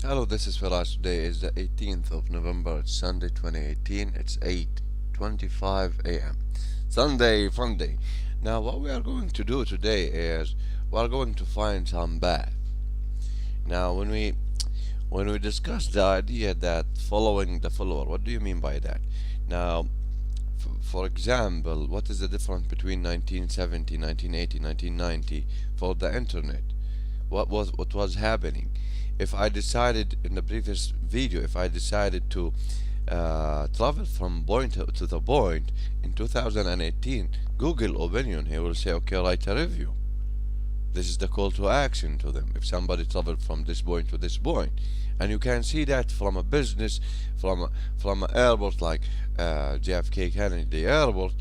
Hello, this is Feras. Today is the 18th of November. It's Sunday 2018. It's 8:25 a.m. Sunday fun day. Now, what we are going to do today is we are going to find some bath. Now, when we discuss the idea that following the follower, what do you mean by that? Now, for example, what is the difference between 1970, 1980, 1990 for the internet? What was happening? If I decided in the previous video, if I decided to travel from point to the point in 2018, Google opinion, he will say, okay, write a review. This is the call to action to them. If somebody traveled from this point to this point, and you can see that from a business, from an airport like JFK Kennedy Airport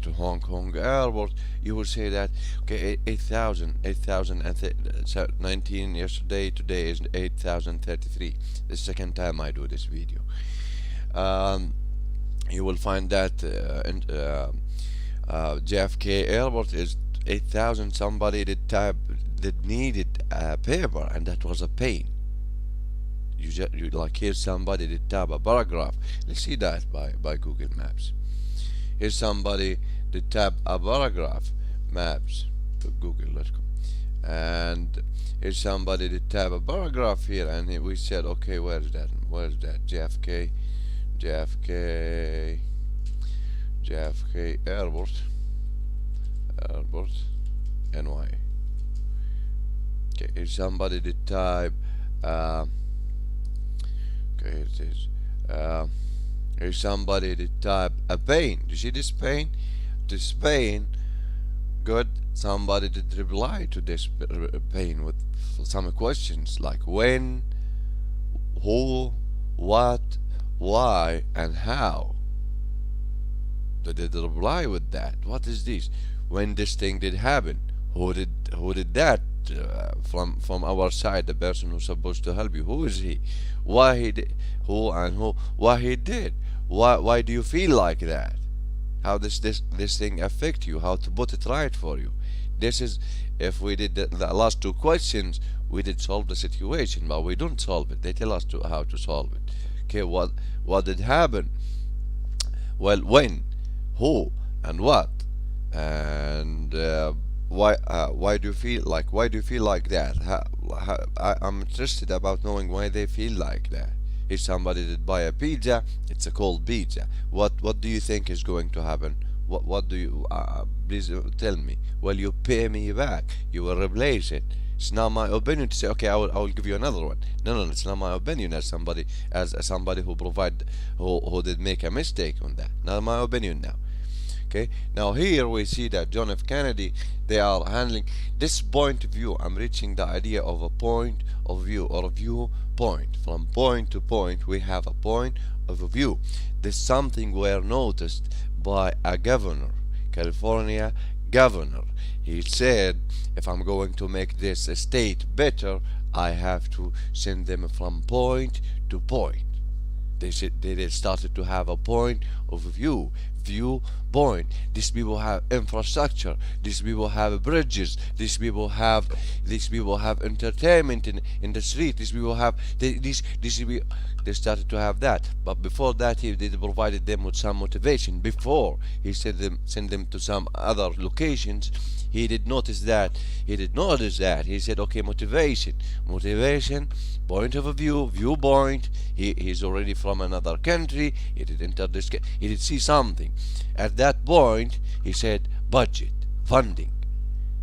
to Hong Kong Airport, you will say that okay, 8,019 yesterday. Today is 8,033. The second time I do this video. Um, you will find that JFK Airport is 8,000. Somebody did type that needed paper, and that was a pain. You like here somebody did type a paragraph. Let's see that by Google Maps. Here's somebody did type a paragraph maps to Google.com, and here's somebody did type a paragraph here, and we said, okay, where's that? Where's that? JFK Airport NY. Okay, if somebody did type okay, here it is. If somebody did type a pain, you see this pain? This pain, good. Somebody did reply to this pain with some questions like when, who, what, why, and how. They did reply with that. What is this? When this thing did happen? Who did that? From our side, the person who's supposed to help you. Who is he? Why he did? Who and who? Why he did? Why do you feel like that? How does this thing affect you? How to put it right for you? This is, if we did the last two questions, we did solve the situation, but we don't solve it. They tell us how to solve it. Okay, what did happen? Well, when, who, and what, and why do you feel like that? I'm interested about knowing why they feel like that. If somebody did buy a pizza, it's a cold pizza. What do you think is going to happen? What do you please tell me? Well, you pay me back. You will replace it. It's not my opinion to say, okay, I will give you another one. No, it's not my opinion as somebody who did make a mistake on that. Not my opinion now. Okay, now here we see that John F. Kennedy, they are handling this point of view. I'm reaching the idea of a point of view, or a viewpoint. From point to point, we have a point of a view. This something were noticed by a governor, California governor. He said, if I'm going to make this state better, I have to send them from point to point. They started to have a point of viewpoint. These people have infrastructure. These people have bridges. These people have entertainment in the street. These people have they started to have that. But before that, he did provided them with some motivation. Before he send them to some other locations, he did notice that. He said, okay, motivation, point of view, viewpoint. He's already from another country. He did enter this. He did see something. At that point, he said, budget, funding.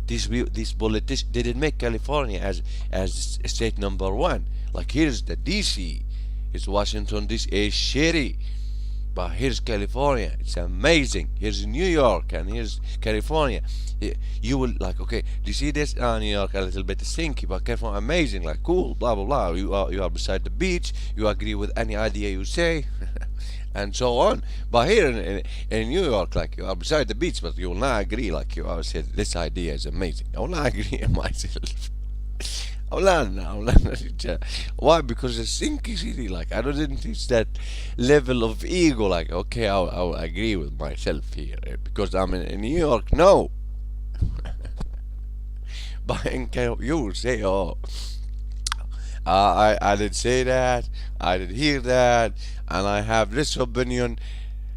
These politicians, they did make California as state number one. Like here's the DC, here's Washington DC is shitty. But here's California, it's amazing. Here's New York, and here's California. You will like, okay, do you see this? New York a little bit stinky, but California amazing, like cool, blah blah blah. You are beside the beach. You agree with any idea you say, and so on. But here in New York, like you are beside the beach, but you will not agree. Like you always said, this idea is amazing. I will not agree myself. مولانا why? Because it's stinky city. Like I didn't reach that level of ego. Like okay, I'll agree with myself here because I'm in New York. No, but in you say, oh, I did say that, I did hear that, and I have this opinion.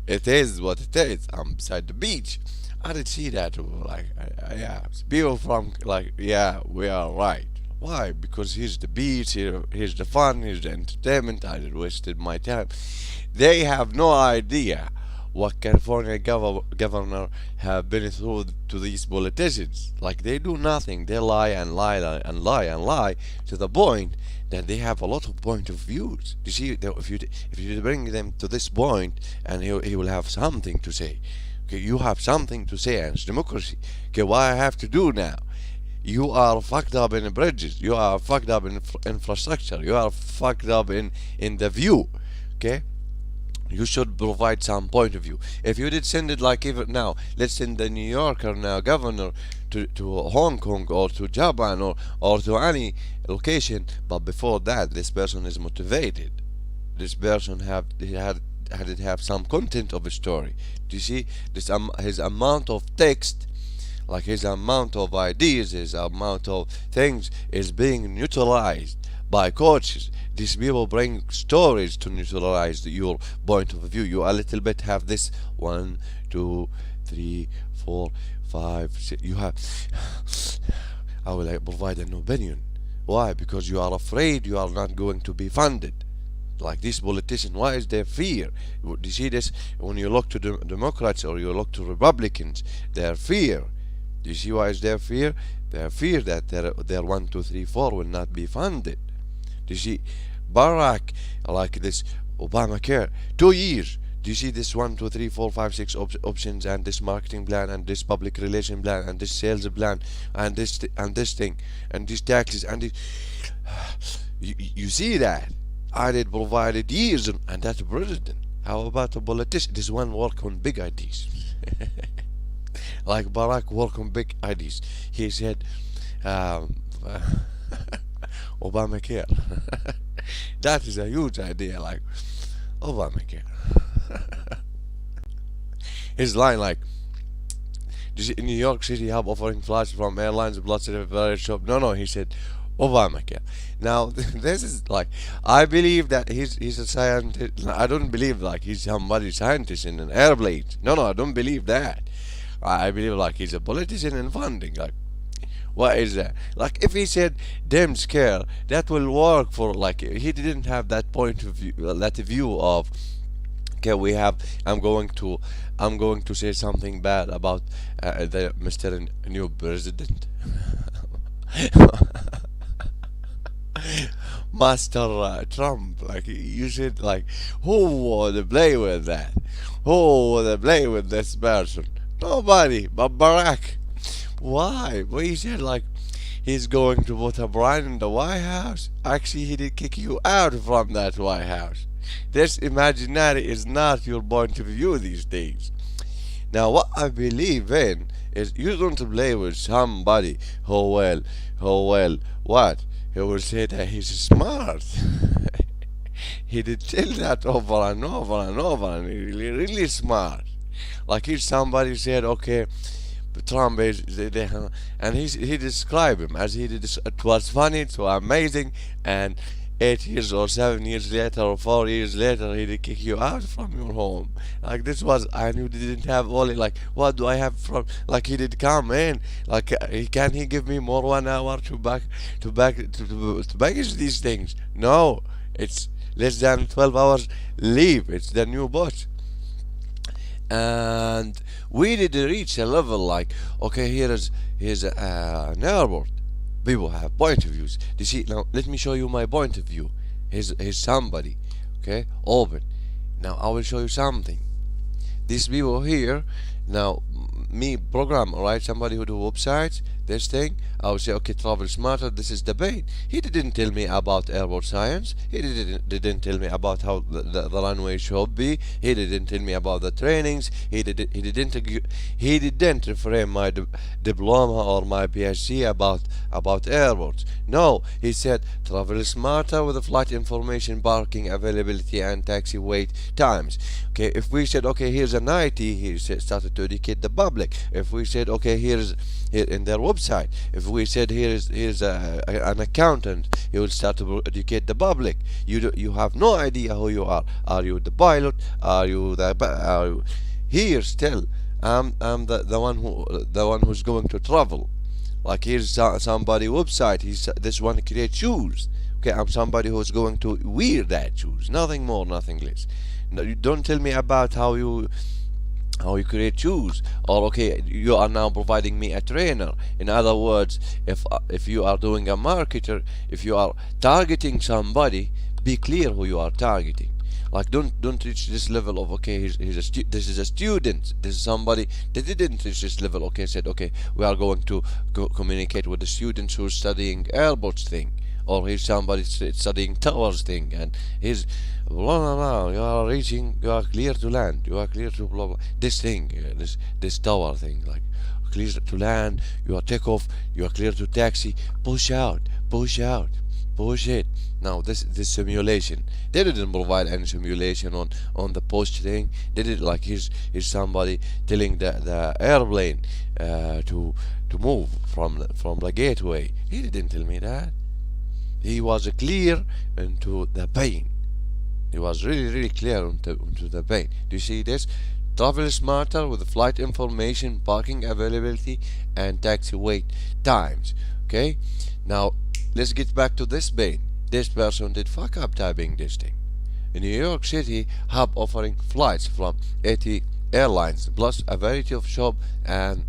It is what it is. I'm beside the beach. I did see that. Like, yeah, people from like, yeah, we are right. Why? Because here's the beach, here's the fun, here's the entertainment. I did wasted my time. They have no idea what California governor have been through to these politicians. Like, they do nothing. They lie and lie and lie and lie to the point that they have a lot of point of views. You see, if you bring them to this point, and he will have something to say. Okay, you have something to say, and it's democracy. Okay, what I have to do now? You are fucked up in bridges. You are fucked up in infrastructure. You are fucked up in the view. Okay, you should provide some point of view. If you did send it like even now, let's send the New Yorker now governor to Hong Kong or to Japan or to any location, but before that, this person is motivated. This person had it have some content of a story. Do you see this? His amount of text, like his amount of ideas, his amount of things is being neutralized by coaches. These people bring stories to neutralize your point of view. You a little bit have this 1, 2, 3, 4, 5, 6. You have. I will provide an opinion. Why? Because you are afraid you are not going to be funded. Like these politicians, why is there fear? Do you see this when you look to the Democrats or you look to Republicans? Their fear. Do you see why is their fear? Their fear that their 1, 2, 3, 4 will not be funded. Do you see Barack, like this Obamacare, 2 years? Do you see this 1, 2, 3, 4, 5, 6 options, and this marketing plan, and this public relation plan, and this sales plan, and this thing, and these taxes, and this, you see that? I did provided years, and that's president. How about a politician? This one work on big ideas. Like Barack work on big ideas. He said, Obamacare. That is a huge idea, like Obamacare. His line, like, in New York City, have offering flights from airlines, blood certificate shop. No, he said Obamacare. Now, this is like, I believe that he's a scientist. I don't believe like he's somebody scientist in an airplane. No, I don't believe that. I believe like he's a politician in funding. Like, what is that? Like, if he said Dems care, that will work for, like, he didn't have that point of view, that view of, okay, I'm going to say something bad about the Mr. New President. Master Trump. Like, you said, like, who would play with that? Who would play with this person? Nobody but Barack. Why? Well, he said, like, he's going to put a brand in the White House. Actually, he did kick you out from that White House. This imaginary is not your point of view these days. Now, what I believe in is you don't play with somebody what? He will say that he's smart. He did tell that over and over and over, and he's really smart. Like, if somebody said, okay, Trump is, and he described him as it was funny, it was amazing, and 8 years or 7 years later or 4 years later, he did kick you out from your home. Like, this was, and you didn't have only, like, what do I have from, like, he did come in, like, can he give me more 1 hour to package these things? No, it's less than 12 hours leave. It's the new boss. And we did reach a level like, okay, here's an airport. People have point of views. You see, now let me show you my point of view. Here's somebody, okay, open. Now I will show you something. These people here, now me program, right? Somebody who do websites, this thing, I will say, okay, travel smarter, this is the pain. He didn't tell me about airport science. He didn't tell me about how the runway should be. He didn't tell me about the trainings. He didn't reframe my diploma or my PhD about airports. No, he said travel smarter with the flight information, parking availability, and taxi wait times. Okay, if we said, okay, here's an IT, he started to to educate the public. If we said, okay, here in their website, if we said here's an accountant, he will start to educate the public. You have no idea who you are. Are you the pilot? Are you here still? I'm the one who's going to travel. Like here's somebody website. This one creates shoes. Okay, I'm somebody who's going to wear that shoes. Nothing more, nothing less. No, you don't tell me about how you create shoes, or okay, you are now providing me a trainer. In other words, if you are doing a marketer, if you are targeting somebody, be clear who you are targeting. Like don't reach this level of okay, this is a student, this is somebody that didn't reach this level. Okay, said okay, we are going to communicate with the students who's studying airports thing, or here's somebody studying towers thing, and here's blah blah blah. You are reaching, you are clear to land, you are clear to blah blah. This thing, this tower thing, like clear to land, you are take off, you are clear to taxi, push out, push out. Bullshit. Now this simulation, they didn't provide any simulation on the post thing. They did like here's somebody telling the airplane to move from the gateway. He didn't tell me that. He was clear into the pain. He was really clear into the pain. Do you see this? Travel smarter with flight information, parking availability, and taxi wait times. Okay, now let's get back to this pain. This person did fuck up typing this thing. In New York City, hub offering flights from 80 airlines plus a variety of shop and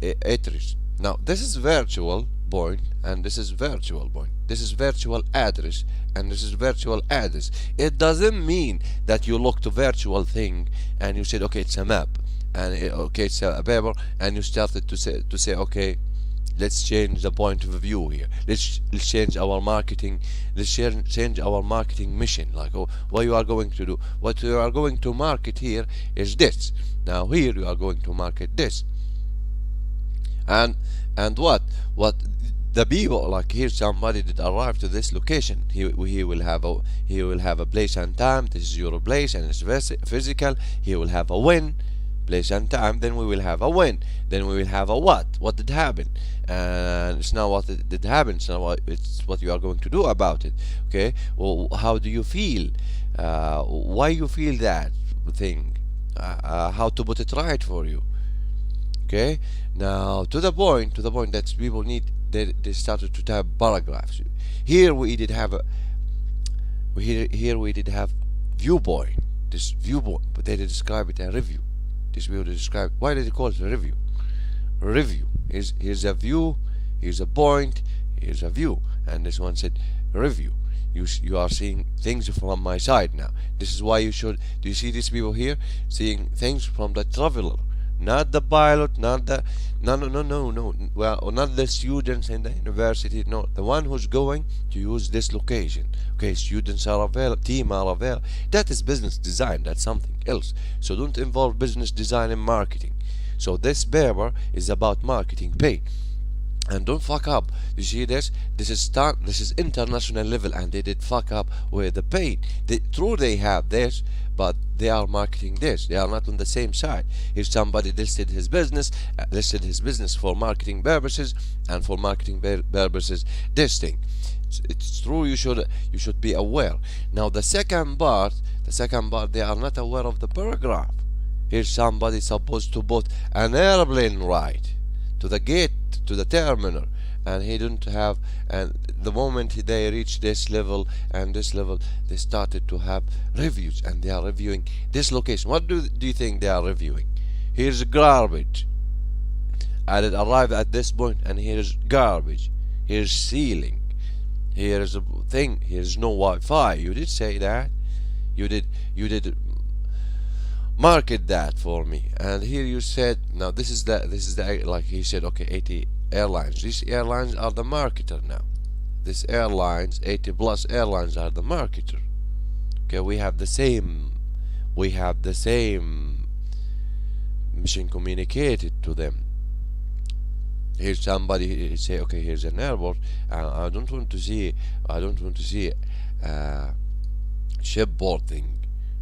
eateries. Now this is virtual point and this is virtual point. This is virtual address and this is virtual address. It doesn't mean that you looked a virtual thing and you said okay, it's a map, and okay, it's a paper, and you started to say okay, let's change the point of view here. Let's change our marketing. Let's change our marketing mission. Like, oh, what you are going to do? What you are going to market here is this. Now here you are going to market this. And what the people, like here somebody did arrive to this location. He will have a place and time. This is your place and it's physical. He will have a win. Place and time, then we will have a win, then we will have a what did happen, and it's not what did happen, it's what you are going to do about it. Okay, well, how do you feel, why you feel that thing, how to put it right for you. Okay, now to the point that people need, they started to type paragraphs. Here we did have viewpoint, this viewpoint, but they describe it as review. This will describe, why did they call it a review? Review. Here's a view, here's a point, here's a view, and this one said review. You are seeing things from my side now. This is why you should. Do you see these people here seeing things from the traveler, not the pilot, not the no. Well, not the students in the university. No, the one who's going to use this location. Okay, students are available, team are available. That is business design. That's something else. So don't involve business design in marketing. So this paper is about marketing pay. And don't fuck up. You see this? This is international level, and they did fuck up with the pay. They have this, but they are marketing this. They are not on the same side. If somebody listed his business for marketing purposes, and for marketing purposes this thing. It's true. You should be aware. Now the second part, they are not aware of the paragraph. Here's somebody supposed to put an airplane ride to the gate, to the terminal, and he didn't have. And the moment they reached this level and this level, they started to have reviews, and they are reviewing this location. What do you think they are reviewing? Here's garbage. I did arrive at this point, and here's garbage. Here's ceiling. Here's a thing. Here's no Wi-Fi. You did say that. You did market that for me. And here you said, now this is the like he said, okay, 80 airlines. These airlines are the marketer now. These airlines, 80 plus airlines, are the marketer. Okay, we have the same mission communicated to them. Here's somebody say, okay, here's an airport. I don't want to see shipboard thing.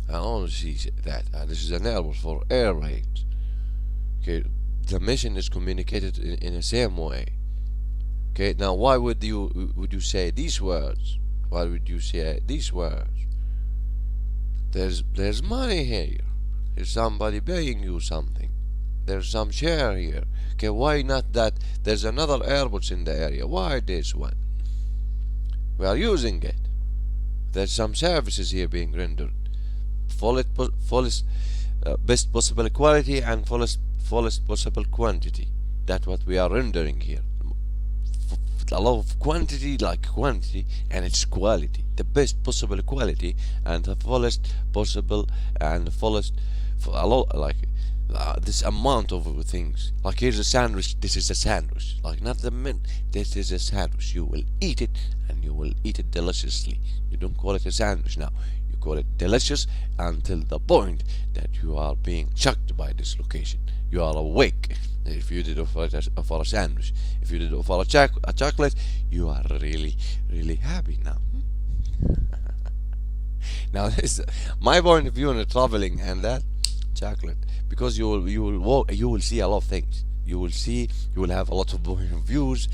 I only see that this is an airport for airplanes. Okay, the mission is communicated in the same way. Okay, now why would you say these words? Why would you say these words? There's money here. There's somebody paying you something. There's some share here. Okay, why not that? There's another airports in the area. Why this one? We are using it. There's some services here being rendered. Fullest, best possible quality and fullest possible quantity. That's what we are rendering here. A lot of quantity, like quantity, and it's quality. The best possible quality and the fullest possible and the fullest, a lot, like this amount of things. Like here's a sandwich. This is a sandwich. Like not the mint. This is a sandwich. You will eat it and you will eat it deliciously. You don't call it a sandwich now. You call it delicious until the point that you are being shocked by this location. You are awake. If you did it for a sandwich, if you did it for a chocolate, you are really, really happy now. Now, this is my point of view on the traveling and that chocolate, because you will walk, you will see a lot of things. You will have a lot of point of views.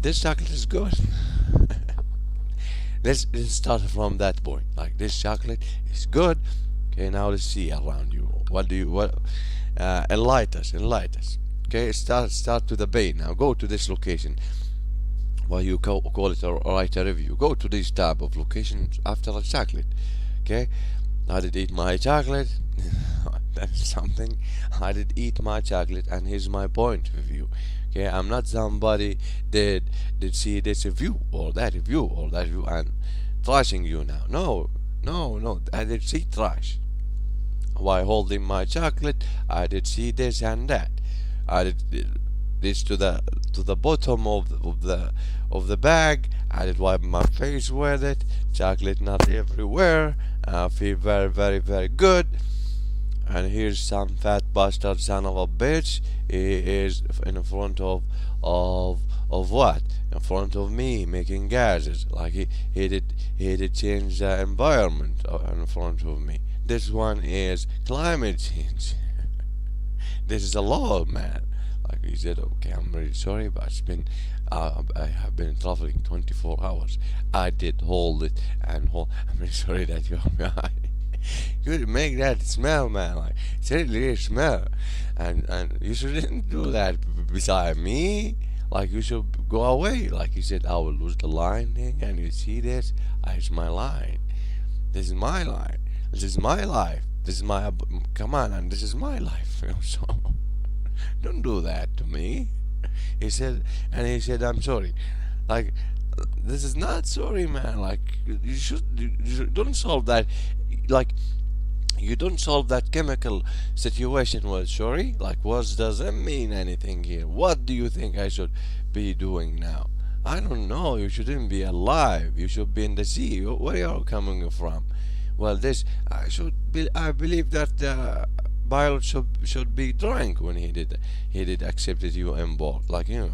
This chocolate is good. Let's start from that point. Like this chocolate is good. Okay, now let's see around you. Enlighten us. Okay, start to the bay. Now go to this location. Well, you call it or write a review. Go to this tab of locations after a chocolate. Okay, I did eat my chocolate. That's something. I did eat my chocolate, and here's my point of view. Okay, I'm not somebody did see this view or that view or that view and trashing you now. No. I did see trash. While holding my chocolate, I did see this and that. I did this to the bottom of the bag. I did wipe my face with it. Chocolate not everywhere. I feel very, very, very good. And here's some fat bastard son of a bitch. He is in front of what? In front of me, making gases. Like he did change the environment in front of me. This one is climate change. This is a law, man. Like he said, okay, I'm really sorry, but I have been traveling 24 hours. I did hold it and hold. I'm really sorry that you're behind. You make that smell, man. Like it's really smell, and you shouldn't do that beside me. Like you should go away. Like you said, I will lose the line thing, and you see this? It's my line. This is my line. This is my life. This is my come on, and this is my life. So don't do that to me. He said, I'm sorry. Like this is not sorry, man. Like you don't solve that. Like you don't solve that chemical situation with sorry. Like what doesn't mean anything here. What do you think I should be doing now? I don't know. You shouldn't be alive. You should be in the sea. Where are you coming from? Well, this I believe that the pilot should be drunk when he did accepted you on board. Like come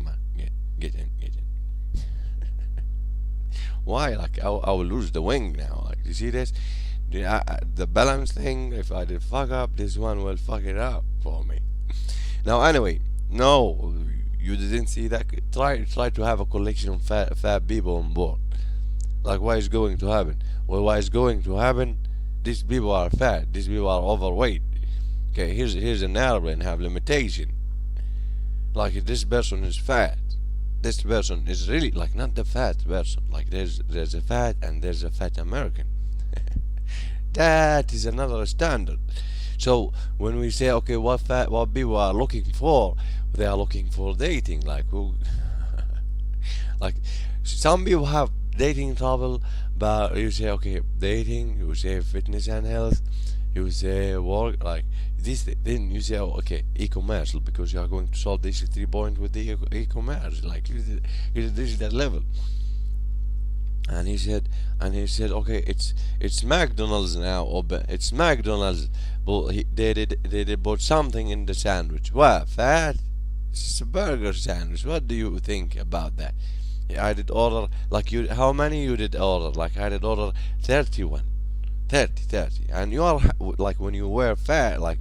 on, get in. Why? Like I will lose the wing now. Like you see this, the balance thing. If I did fuck up, this one will fuck it up for me. Now anyway, no, you didn't see that. Try to have a collection of fat people on board. Like what is going to happen? Well, what is going to happen? These people are fat. These people are overweight. Okay, here's an airplane have limitation. Like if this person is fat, this person is really like not the fat person. Like there's a fat and there's a fat American. That is another standard. So when we say okay, what people are looking for, they are looking for dating. Like who? Like some people have dating trouble, but you say okay, dating. You say fitness and health. You say work, like this. Then you say okay, e-commerce, because you are going to solve this 3 point with the e-commerce. Like this is that level. And he said, okay, it's McDonald's now, or it's McDonald's. But they did put something in the sandwich. What, fat? It's a burger sandwich. What do you think about that? I did order, like you. How many you did order? Like I did order 31 30. And you are like when you were fat, like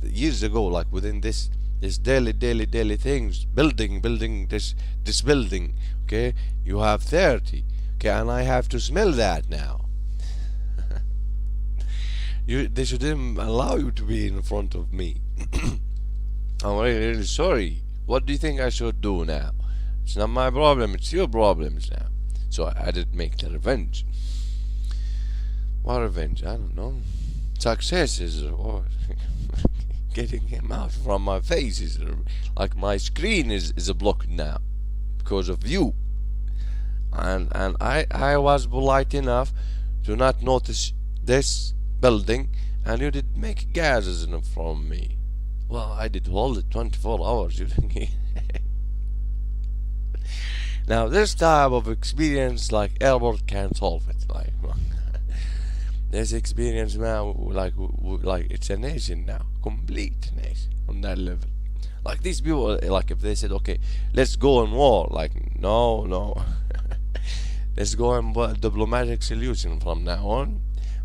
years ago, like within this daily things, building this building, okay, you have 30, okay, and I have to smell that now. They shouldn't allow you to be in front of me. I'm really sorry. What do you think I should do now? It's not my problem, it's your problems now. So I did make the revenge. What revenge? I don't know. Successes or getting him out from my face is like my screen is blocked now because of you. And I was polite enough to not notice this building, and you did make gases from me. Well, I did hold it 24 hours. You think? Now this type of experience, like Albert can solve it. Like this experience now, like it's a nation now, complete nation on that level. Like these people, like if they said, okay, let's go on war, like no, let's go on diplomatic solution from now on.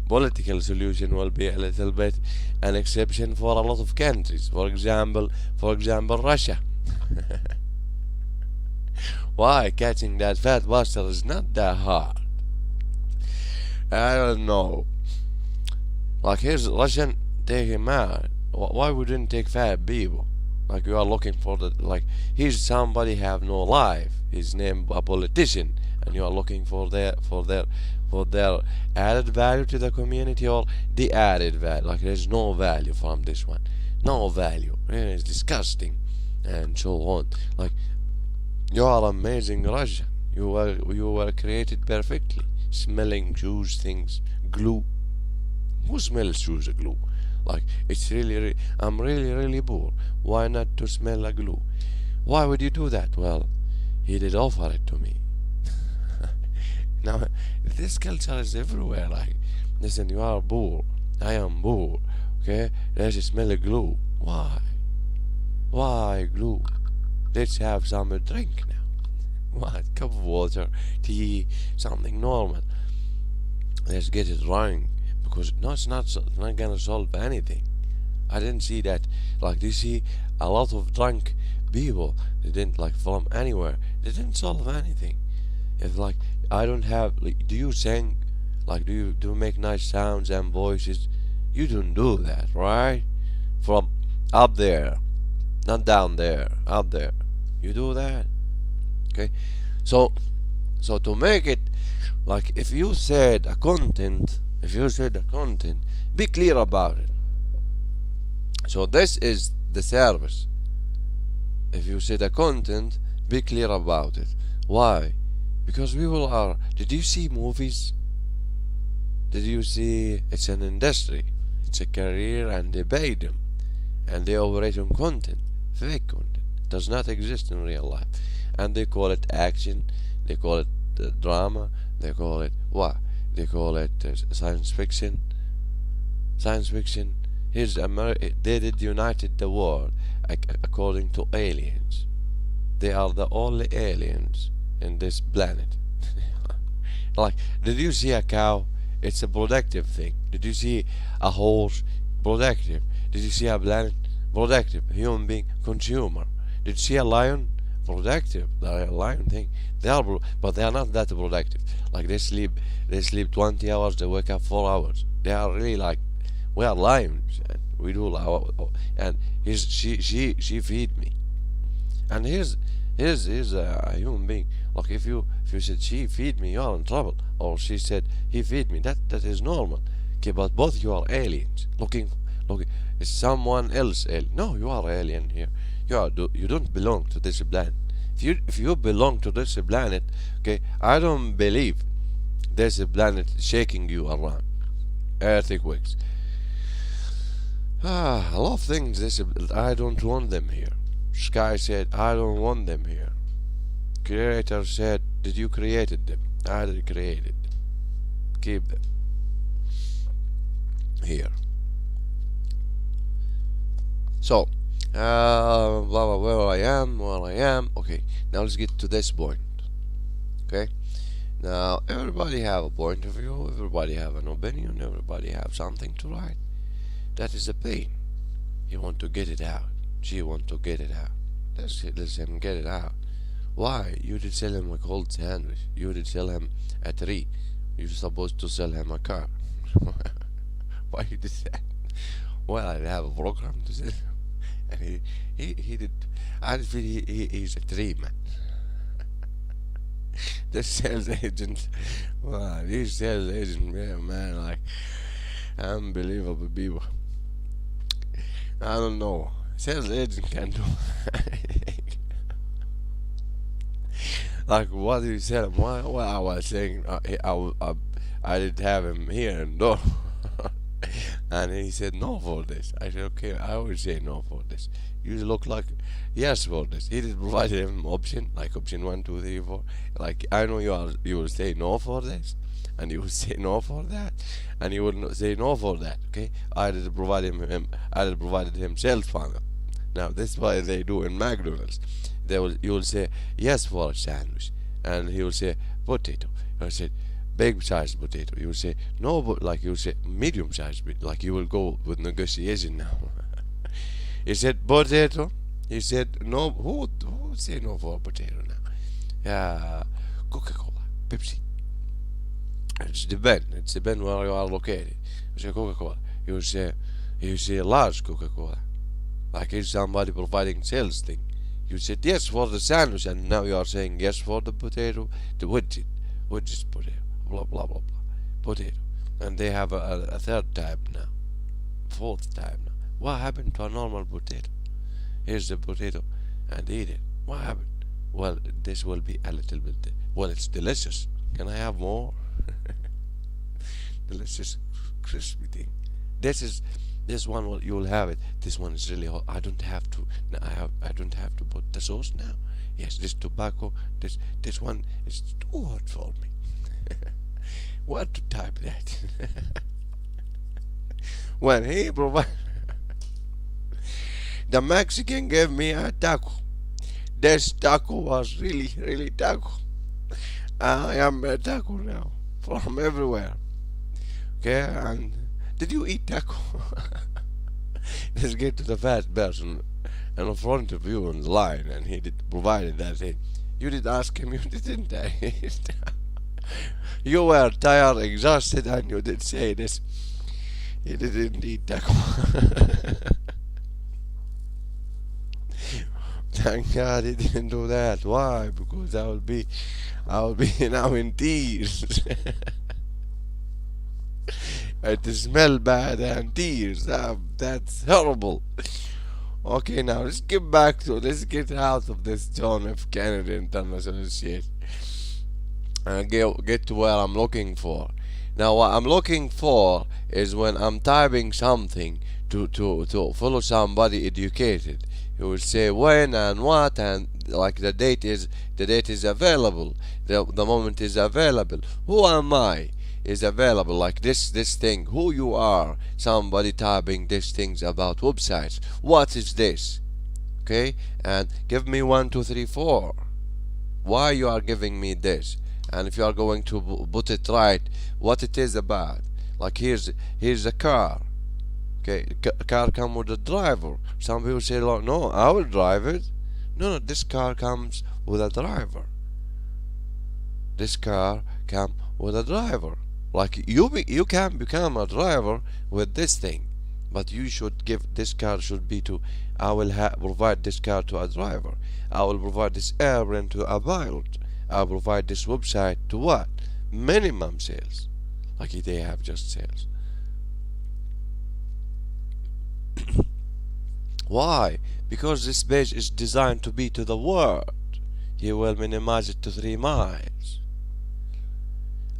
Political solution will be a little bit an exception for a lot of countries. For example, Russia. Why catching that fat bastard is not that hard? I don't know. Like here's Russian, take him out. Why wouldn't take fat people? Like you are looking for the like he's somebody have no life. His name a politician, and you are looking for their added value to the community or the added value. Like there's no value from this one, no value. It's disgusting, and so on. Like you are amazing Russian. You were created perfectly. Smelling shoes, things, glue. Who smells shoes glue? Like it's really I'm really poor. Why not to smell a glue? Why would you do that? Well, he did offer it to me. Now this culture is everywhere. Like, listen, you are poor, I am poor. Okay, let's smell a glue. Why glue? Let's have some drink now. What? Cup of water, tea, something normal. Let's get it running, because no, it's not gonna solve anything. I didn't see that. Like, do you see a lot of drunk people? They didn't like from anywhere. They didn't solve anything. If like I don't have, like, do you sing? Like, do you make nice sounds and voices? You don't do that, right? From up there, not down there, up there. You do that, okay? So to make it, like, if you said a content, be clear about it. So this is the service. If you said a content, be clear about it. Why? Because people are. Did you see movies? Did you see? It's an industry. It's a career, and they pay them, and they operate on content, fake content. It does not exist in real life, and they call it action. They call it drama. They call it what? They call it science fiction. Science fiction. Here's they did united the world according to aliens. They are the only aliens in this planet. Like, did you see a cow? It's a productive thing. Did you see a horse? Productive. Did you see a planet? Productive. Human being, consumer. Did you see a lion? Productive. The lion thing. They are, but they are not that productive. Like, they sleep 20 hours. They wake up 4 hours. They are really like, we are lions, and we do and she feed me. And here's a human being. Like, if you said she feed me, you are in trouble. Or she said he feed me, that is normal. Okay, but both you are aliens. Looking, is someone else alien? No, you are alien here. You don't belong to this planet. If you belong to this planet, okay, I don't believe there's a planet shaking you around. Earthquakes. A lot of things. I don't want them here. Sky said, I don't want them here. Creator said, did you created them? I did created them. Keep them here. So, where I am. Okay, now let's get to this point. Okay, Now everybody have a point of view, everybody have an opinion, everybody have something to write. That is the pain. He want to get it out. She want to get it out. Let him get it out. Why? You did sell him a cold sandwich. You did sell him a tree. You're supposed to sell him a car. Why you did that? Well, I have a program to sell him. And he did. I feel he's a tree man. The sales agent, wow, these sales agents, man, like unbelievable people. I don't know. Sales agent can do like what do you sell him? Well, I was saying I did have him here and no. And he said no for this. I said okay, I always say no for this. You look like yes for this. He did provide him option like option 1, 2, 3, 4. Like I know you will say no for this, and you will say no for that, and you will say no for that. Okay, I did provide him. I did provided him sales funnel. Now this is what they do in McDonald's. You will say yes for a sandwich, and he will say potato. I said big sized potato. You will say no, but like you will say medium sized. Like you will go with negotiation now. He said potato. He said no. Who would say no for potato now? Yeah, Coca-Cola, Pepsi. It's depend where you are located. You say Coca-Cola. You say large Coca-Cola. Like if somebody providing sales thing. You said yes for the sandwich, and now you are saying yes for the potato, the widget potato, blah blah blah blah, potato. And they have a third type now, fourth type now. What happened to a normal potato? Here's the potato, and eat it. What happened? Well, this will be a little bit. Well, it's delicious. Can I have more? Delicious, crispy thing. This one you will have it. This one is really hot. I don't have to. I don't have to put the sauce now. Yes, this tobacco. This one is too hot for me. What to type that? When he provided, the Mexican gave me a taco. This taco was really taco. I am a taco now from everywhere. Okay, and did you eat taco? Let's get to the fat person in front of you on the line, and he did provided that thing. You did ask him, you didn't. You were tired, exhausted, and you did say this. He didn't eat taco. Thank God he didn't do that. Why? Because I will be now in tears. It smell bad and tears. That's horrible. Okay, now let's get out of this John F. Kennedy International shit and get to where I'm looking for. Now what I'm looking for is when I'm typing something to follow somebody educated. He will say when and what, and like the date is available. The moment is available. Who am I? Is available, like this thing, who you are, somebody typing these things about websites. What is this? Okay, and give me 1, 2, 3, 4. Why you are giving me this? And if you are going to put it right, what it is about. Like here's a car. Okay, a car come with a driver. Some people say, like, no, I will drive it. No, this car comes with a driver. This car come with a driver. Like you can become a driver with this thing, but you should give this car should be to. I will provide this car to a driver. I will provide this airplane to a pilot. I will provide this website to what? Minimum sales. Like they have just sales. Why? Because this page is designed to be to the word. He will minimize it to 3 miles.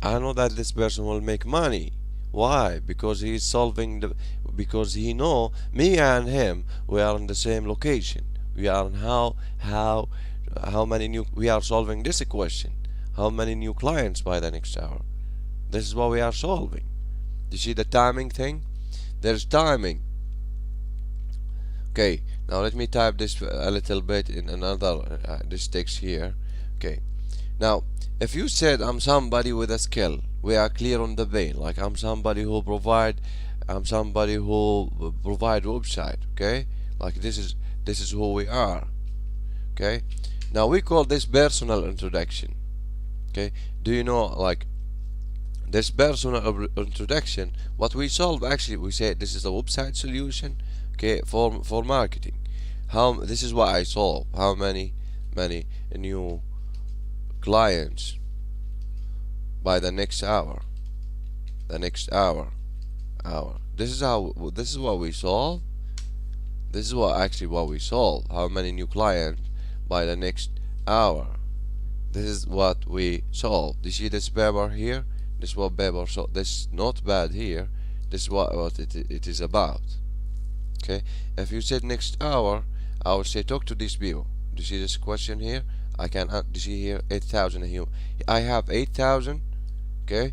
I know that this person will make money. Why? Because he is solving because he know me and him, we are in the same location. We are in how many new, we are solving this equation. How many new clients by the next hour? This is what we are solving. You see the timing thing? There's timing. Okay, now let me type this a little bit in another this text here. Okay, Now, if you said I'm somebody with a skill, we are clear on the vein. Like I'm somebody who provide website. Okay, like this is who we are. Okay, now we call this personal introduction. Okay, do you know like this personal introduction? What we solve actually, we say this is a website solution. Okay, for marketing. How this is what I solve. How many new clients by the next hour, hour. This is how, this is what we solve. This is what we solve. How many new clients by the next hour. This is what we solve. You see this paper here? This is what paper, so this notepad here, this is what it is about. Okay, if you said next hour, I would say talk to these people. Do you see this question here? I can, do you see here 8,000 here? I have 8,000. Okay,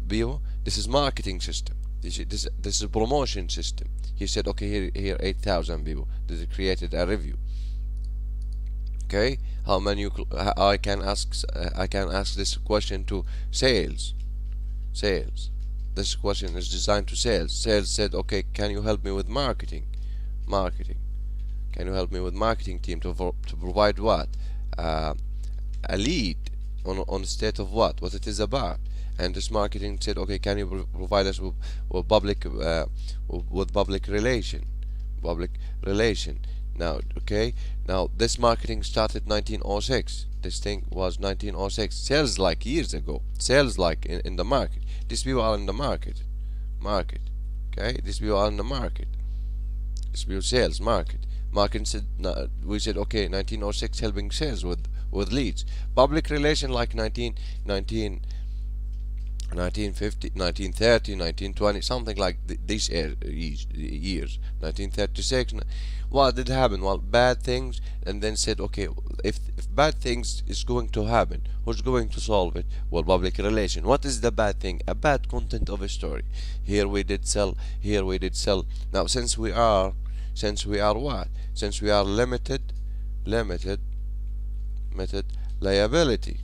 people. This is marketing system. This is a promotion system. He said, okay, here 8,000 people. This created a review. Okay, how many I can ask this question to sales. This question is designed to sales. Sales said, okay, can you help me with marketing? Can you help me with marketing team to provide what? A lead on state of what it is about. And this marketing said, okay, can you provide us with public relation. Now, okay, now this marketing started 1906. This thing was 1906. Sales like years ago. Sales like in the market. These people are in the market. Okay, these people are in the market. These people sales market. Marketing said, we said, okay, 1906 helping sales with leads. Public relation like 1950, 1930, 1920, something like these years. 1936. What did happen? Well, bad things, and then said, okay, if bad things is going to happen, who's going to solve it? Well, public relation. What is the bad thing? A bad content of a story. Here we did sell. Now, since we are what? Since we are limited liability.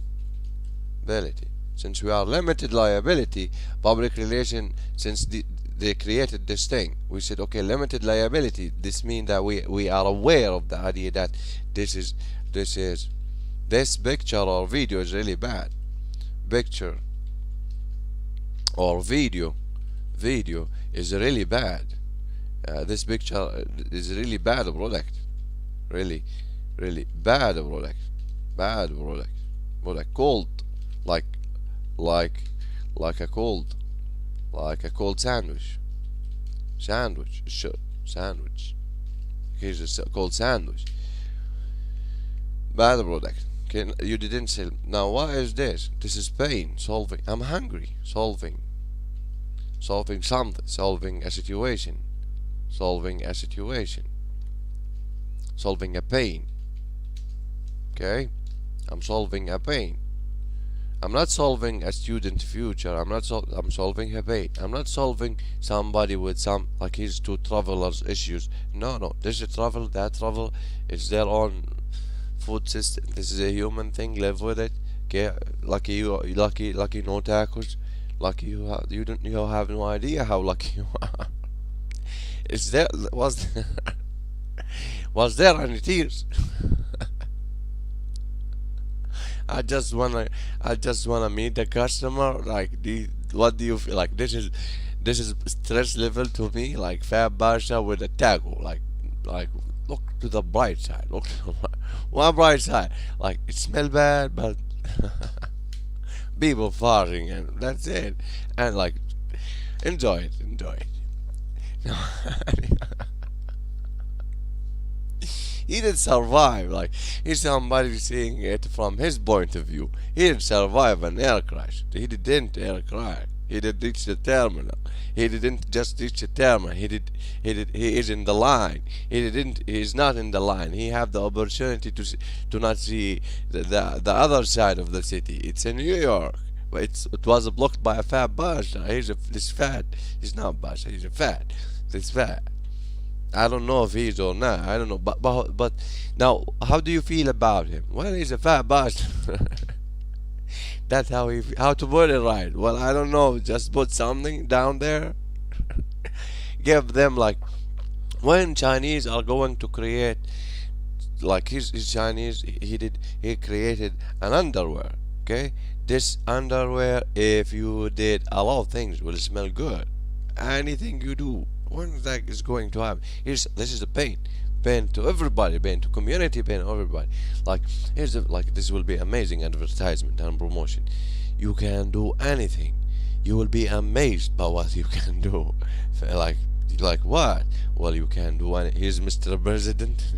Since we are limited liability, public relation, since they created this thing, we said, okay, limited liability. This means that we are aware of the idea that this picture or video is really bad. Picture or video is really bad. This picture is really bad product. Really bad product. Cold, like a cold sandwich. Here's a cold sandwich. Bad product. Okay, you didn't sell. Now what is this? This is pain. Solving. I'm hungry. Solving something. Solving a situation. Solving a pain. Okay, I'm solving a pain. I'm not solving a student future. I'm solving a pain. I'm not solving somebody with some, like his two travelers issues. No. This is travel. That travel is their own food system. This is a human thing. Live with it. Okay, lucky no tacos. Lucky you have no idea how lucky you are. Was there any tears? I just wanna meet the customer. Like, what do you feel? Like, this is stress level to me. Like Fab Basha with a taco. Like look to the bright side. Look to the one bright side. Like, it smell bad, but people farting, and that's it. And like, enjoy it. No. He didn't survive. Like, he's somebody seeing it from his point of view. He didn't survive an air crash. He didn't air crash. He did reach the terminal. He didn't just reach the terminal. He is in the line. He is not in the line. He have the opportunity to not see the other side of the city. It's in New York, but it was blocked by a fat Basha. This fat. He's not Basha. He's a fat. This fat. I don't know if he's or not. I don't know. But now, how do you feel about him? Well, he's a fat bastard. That's how to put it right. Well, I don't know. Just put something down there. Give them like when Chinese are going to create, like he's Chinese. He created an underwear. Okay, this underwear, if you did a lot of things, will smell good. Anything you do, when that is going to happen. This is the pain to everybody, pain to community, pain to everybody. Like this will be amazing advertisement and promotion. You can do anything. You will be amazed by what you can do. like like what? Well, you can do any. Here's Mr. President.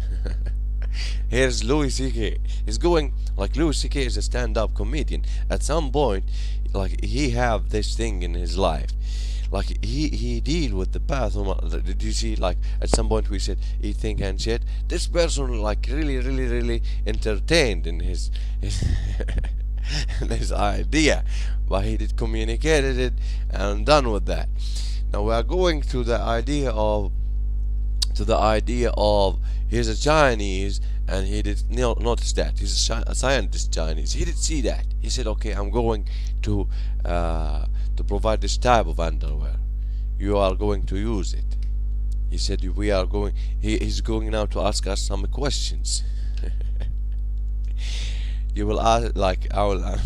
Here's Louis C.K. He's going like Louis C.K. is a stand-up comedian. At some point, like he have this thing in his life. Like he deal with the bathroom. Did you see? Like at some point we said he think and shit. This person like really entertained in his his idea, but he did communicated it and done with that. Now we are going to the idea of he's a Chinese and he did notice that he's a scientist Chinese. He did see that. He said, okay, I'm going to provide this type of underwear. You are going to use it. He said we are going. He's going now to ask us some questions. You will ask like I will.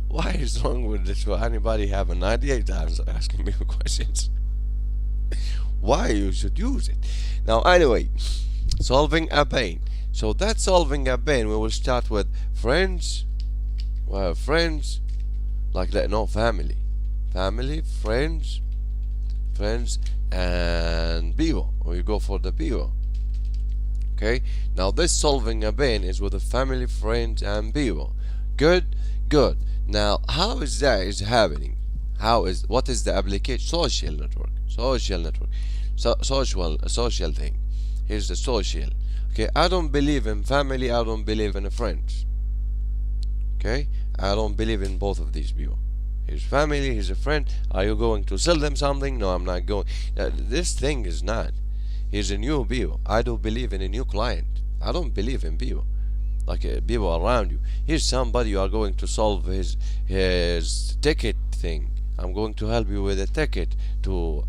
Why is wrong with this? Will anybody have an idea? Times asking me questions. Why you should use it? Now anyway, solving a pain. So that's solving a pain. We will start with friends. Well, friends, like that. No, family, friends, and people. We go for the people. Okay. Now this solving a pain is with the family, friends, and people. Good. Now, how is that is happening? What is the application? Social network. So social thing. Here's the social. Okay, I don't believe in family. I don't believe in friends. Okay, I don't believe in both of these people. Here's family. Here's a friend. Are you going to sell them something? No, I'm not going. This thing is not. Here's a new people. I don't believe in a new client. I don't believe in people. Like people around you. Here's somebody you are going to solve his ticket thing. I'm going to help you with a ticket to.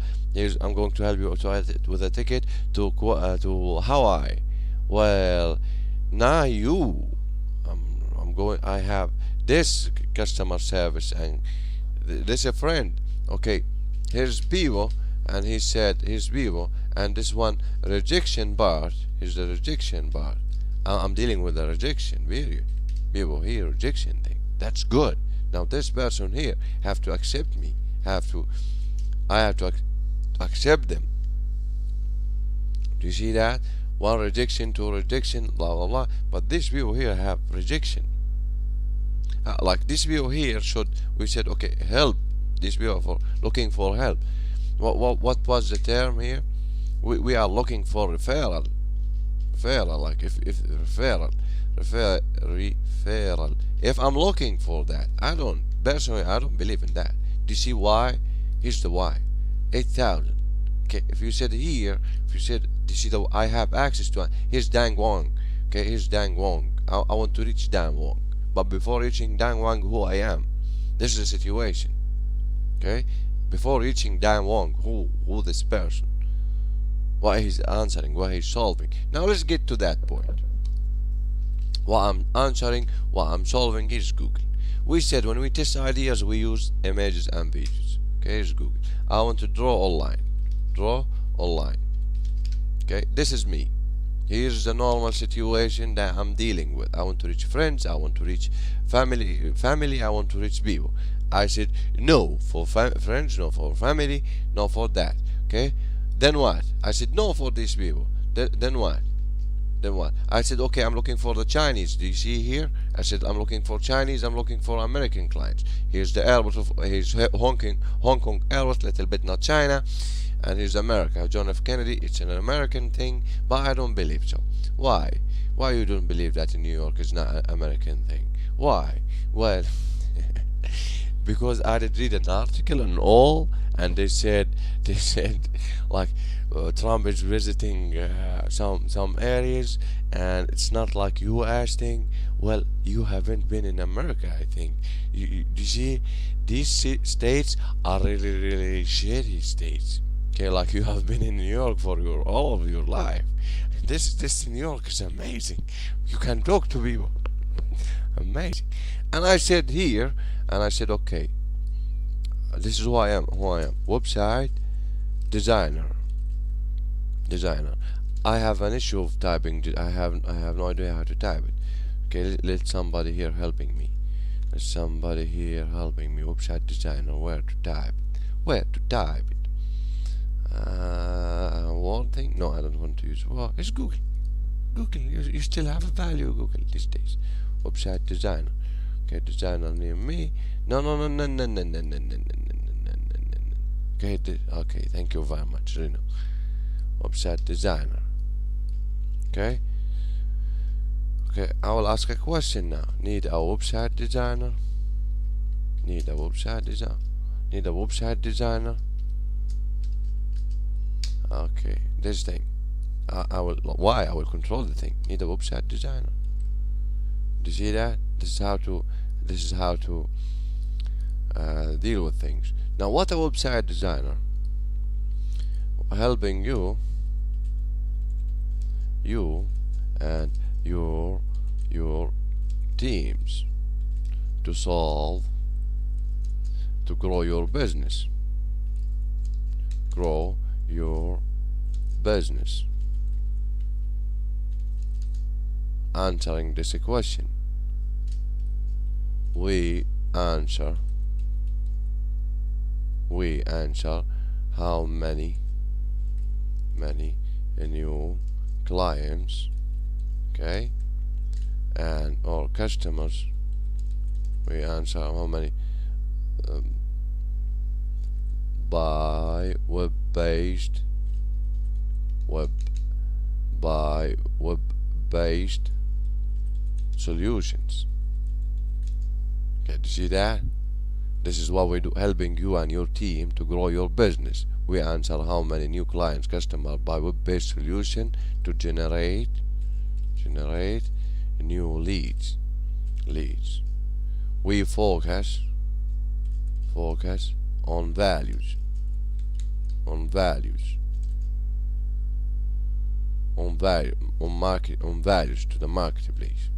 I'm going to help you with a ticket to Hawaii. Well, now I'm going. I have this customer service and this is a friend. Okay, here's people, and he said here's people, and this one rejection part. Here's the rejection part. I'm dealing with the rejection period. People here rejection thing. That's good. Now this person here have to accept me. I have to accept them. Do you see that? One rejection, two rejection, blah blah blah. But these people here have rejection. Like these people here we said okay, help. These people for looking for help. What was the term here? We are looking for referral. Like if referral. If I'm looking for that, I don't believe in that. Do you see why? Here's the why. 8,000. Okay, if you said here, do you see that I have access to it? Here's Dang Wong. Okay, here's Dang Wong. I want to reach Dang Wong. But before reaching Dang Wong, who I am. This is the situation. Okay? Before reaching Dang Wong, who this person? What he's answering, what he's solving. Now let's get to that point. What I'm answering, what I'm solving, here's Google. We said when we test ideas, we use images and videos. Okay, here's Google. I want to draw online. Okay, this is me. Here's the normal situation that I'm dealing with. I want to reach friends. I want to reach family. I want to reach people. I said no for friends, no for family, no for that. Okay. Then what? I said no for these people. Then what? I said okay, I'm looking for the Chinese. Do you see here? I said I'm looking for Chinese. I'm looking for American clients. Here's the airport here's Hong Kong airport, little bit not China, and here's America. John F. Kennedy. It's an American thing, but I don't believe so. Why? Why you don't believe that in New York is not an American thing? Why? Well, because I did read an article and all, and they said like Trump is visiting some areas, and it's not like U.S. thing. Well, you haven't been in America, I think. You see, these states are really, really shitty states. Okay, like you have been in New York for your all of your life. This New York is amazing. You can talk to people. Amazing. And I said here, and I said, okay, this is who I am. Who I am. Website designer. Designer. I have an issue of typing. I have no idea how to type it. Okay, let somebody here helping me. There's somebody here helping me. Website designer. Where to type? Where to type it? One thing. No, I don't want to use. Well, it's Google. Google. You still have a value. Google these days. Website designer. Okay, designer near me. No, no, no, no, no, no, no, no, no, no, no, no, no, no. Okay, okay. Thank you very much, Reno. Website designer. Okay. Okay, I will ask a question now. Need a website designer? Need a website designer? Need a website designer? Okay, this thing. I will. Why? I will control the thing. Need a website designer. Do you see that? This is how to. This is how to deal with things. Now, what a website designer helping you and your teams to solve, to grow your business. Grow your business. Answering this question, we answer how many new clients, okay, and or customers. We answer how many by web-based solutions. Okay, do you see that? This is what we do, helping you and your team to grow your business. We answer how many new clients, customers by web-based solution to generate new leads. We focus on values, on values to the marketplace,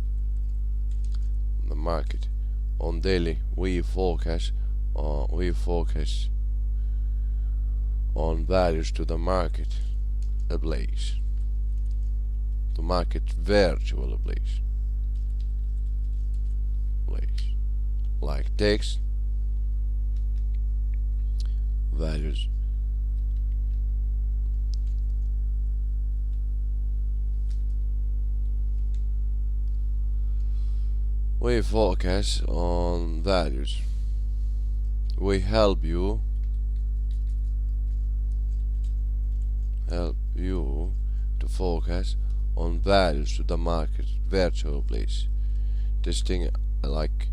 the market. On daily, we focus on values to the market place, to market virtual place, like text values. We focus on values. We help you to focus on values to the market virtual place. This thing like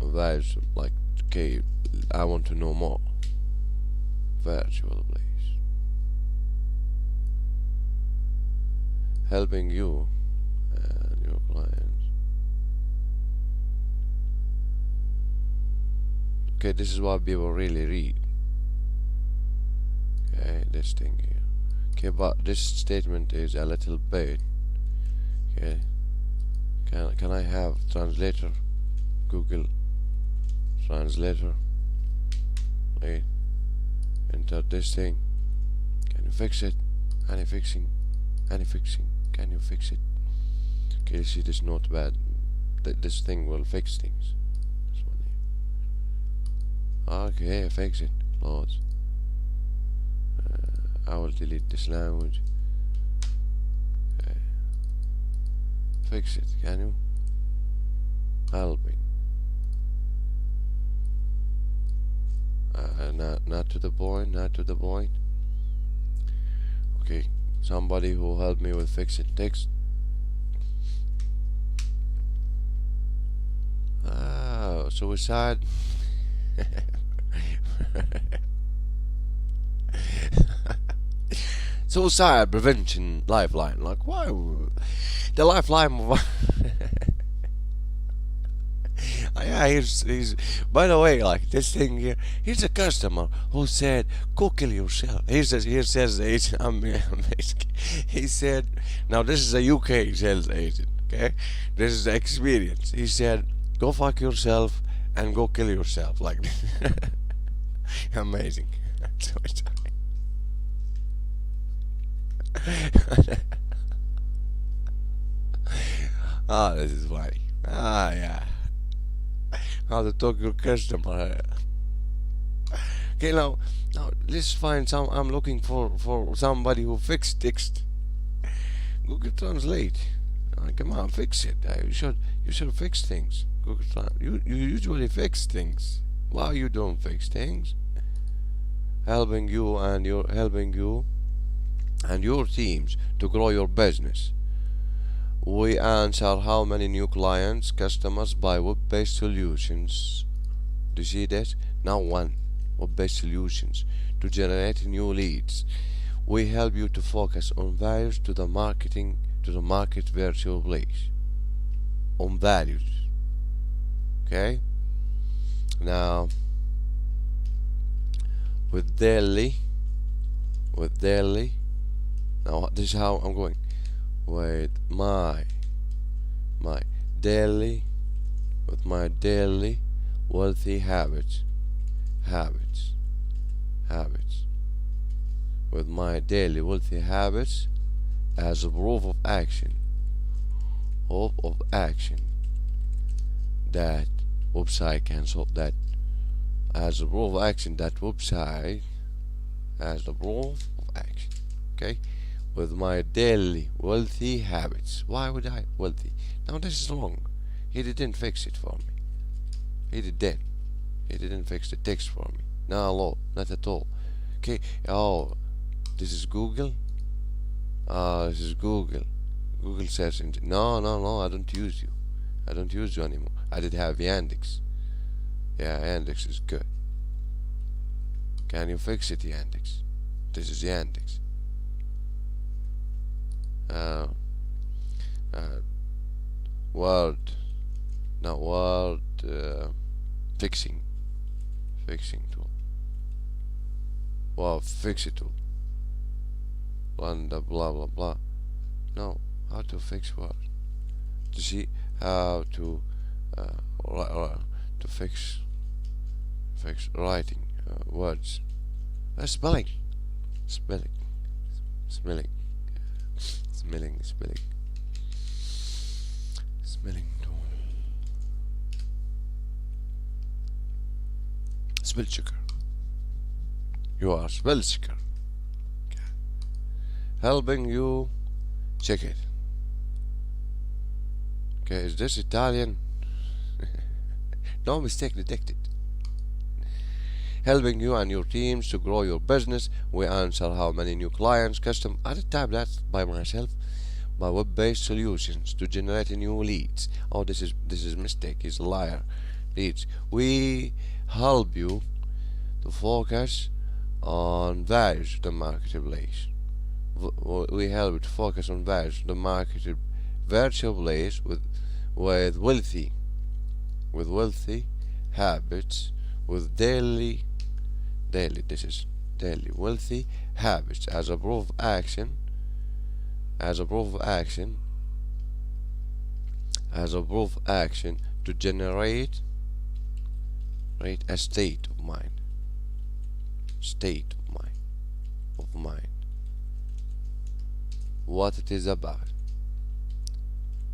values, like, okay, I want to know more. Virtual place. Helping you and your clients. Okay, this is what people really read. Okay, this thing here. Okay, but this statement is a little bit. Okay, can I have translator? Google translator. Wait, enter this thing. Can you fix it? Any fixing? Can you fix it? Okay, you see, this is not bad. This thing will fix things. This one here. Okay, fix it. Close. I will delete this language. Okay. Fix it, can you? Helping. Not to the point. Okay, somebody who helped me with fixing text. Suicide. suicide prevention lifeline. Like, why the lifeline? Yeah, he's by the way, like this thing here, here's a customer who said, go kill yourself. Here says the agent, I'm amazing. He said, now this is a UK sales agent, okay? This is the experience. He said, go fuck yourself and go kill yourself. Like, amazing. So ah, this is funny. Ah, yeah. How to talk to your customer. Okay, now let's find some. I'm looking for somebody who fixed text. Google Translate. Come on, fix it. You should fix things. Google Translate. You usually fix things. Why you don't fix things? Helping you and your teams to grow your business. We answer how many new clients, customers by web-based solutions. Do you see that? Now one, web-based solutions to generate new leads. We help you to focus on values to the market virtual place. On values. Okay? Now with daily, now this is how I'm going. With my daily wealthy habits with my daily wealthy habits as a proof of action that website can solve that, as a proof of action that website as the proof of action. Okay, with my daily wealthy habits. Why would I wealthy? Now this is wrong. He didn't fix it for me. He didn't fix the text for me. No, not at all. Okay. Oh, this is Google. This is Google. Google search engine. No. I don't use you. I don't use you anymore. I did have Yandex. Yeah, Yandex is good. Can you fix it, Yandex? This is Yandex. Word fixing tool. Well, fix it tool. Blah blah blah. No, how to fix word? To see how to fix writing words. Spelling tool. Spell checker. You are spell checker. Okay. Helping you check it. Okay, is this Italian? No mistake detected. Helping you and your teams to grow your business. We answer how many new clients, I did type that by myself. By web-based solutions to generate new leads. Oh, this is mistake. He's a liar. Leads. We help you to focus on values of the marketplace. We help you to focus on values of the market virtual place with wealthy habits, with daily. This is daily wealthy habits as a proof of action. As a proof of action to generate a state of mind. What it is about.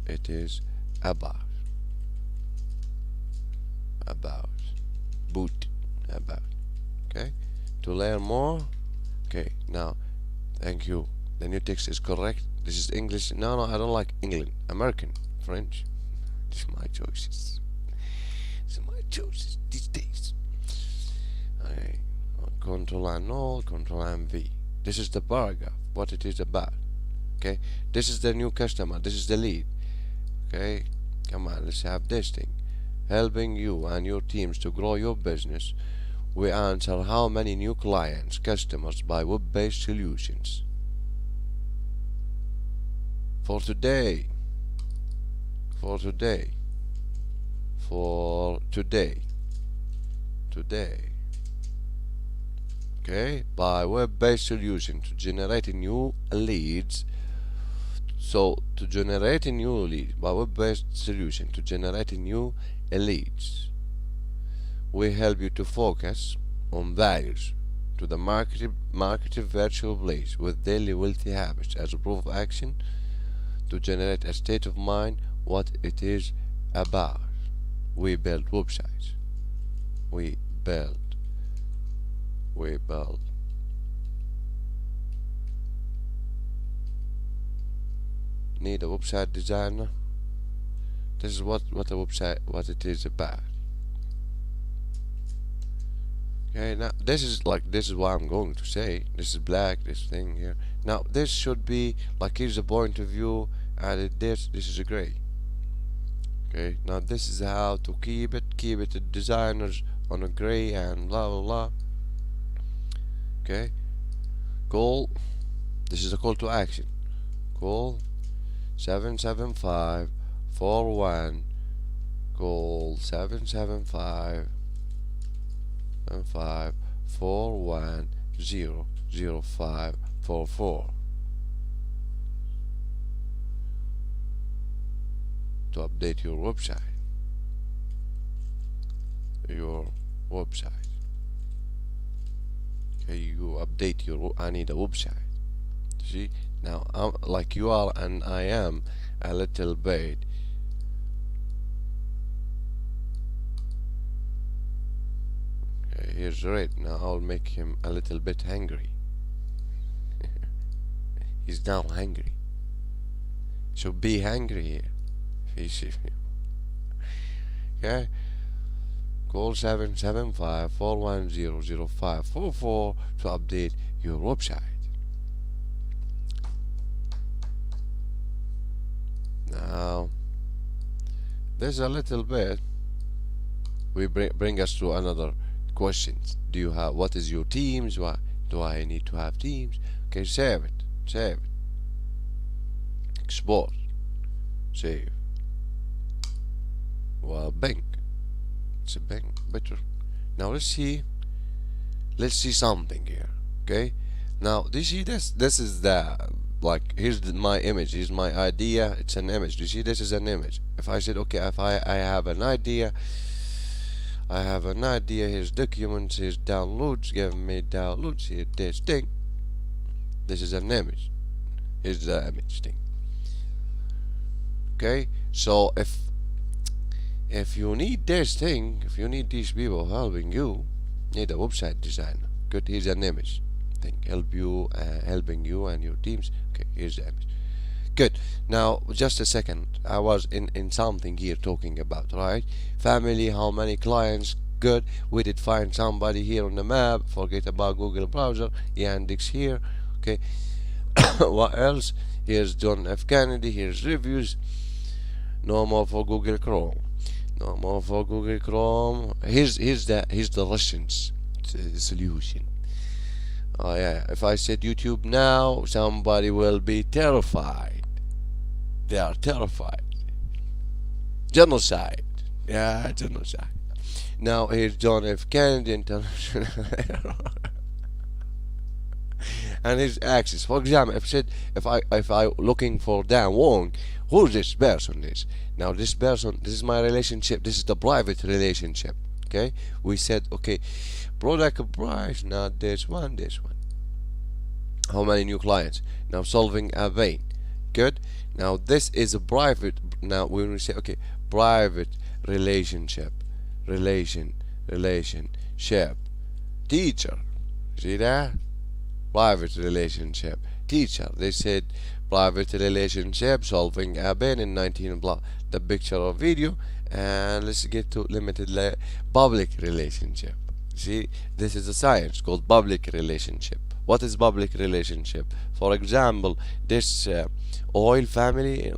It is about okay, to learn more. Okay, now thank you. The new text is correct. This is English. No, I don't like England. American, French. This is my choices. These days. Okay. Control and null, Control and V. This is the paragraph. What it is about. Okay. This is the new customer. This is the lead. Okay. Come on, let's have this thing. Helping you and your teams to grow your business. We answer how many new clients, customers by web-based solutions. for today, for today, for today, today. Okay, by web-based solution to generate new leads. So to generate a new lead by web-based solution to generate new leads, we help you to focus on values to the marketed virtual place with daily wealthy habits as a proof of action to generate a state of mind what it is about. We build websites. We build. Need a website designer? This is what a website, what it is about. Okay, now this is what I'm going to say. This is black, this thing here. Now this should be like, here's a point of view, and this is a gray. Okay, now this is how to keep it the designers on a gray and blah blah blah. Okay, call, this is a call to action. Call 77541, call 775410544 to update your website. Okay, you update your, I need a website. See, now I'm like you are and I am a little bit okay, here's red. Now I'll make him a little bit hungry. He's now hungry, so be hungry here. Okay, call 77541000544 to update your website. Now there's a little bit we bring us to another questions. Do you have, what is your teams? Why do I need to have teams? Okay, save it, export, save. Well, Bing, it's a Bing better. Now let's see something here. Okay, now do you see this? This is the, like, here's my image, here's my idea, it's an image. Do you see this is an image? If I said, okay, if I have an idea, here's documents, here's downloads, give me downloads, here this thing. This is an image. Here's the image thing. Okay, so if you need this thing, if you need these people helping you, need a website designer. Good, here's an image thing, helping you and your teams. Okay, here's the image. Good. Now just a second, I was in something here talking about, right? Family, how many clients? Good, we did find somebody here on the map. Forget about Google browser, Yandex here. Okay. What else? Here's John F. Kennedy, here's reviews. No more for Google Chrome. No more for Google Chrome. Here's the Russians solution. Oh yeah, if I said YouTube now, somebody will be terrified. They are terrified. Genocide. Yeah, genocide. Now here's John F. Kennedy International. And his axis. For example, if I looking for Dan Wong, who this person is? Now this person, this is my relationship. This is the private relationship. Okay, we said, okay, product price, not this one. How many new clients? Now solving a vein. Good. Now this is a private. Now when we say, okay, private relationship, teacher. See that? Private relationship, teacher. They said private relationship, solving a vein in 19 blah. The picture or video, and let's get to limited public relationship. See, this is a science called public relationship. What is public relationship? For example, this oil family,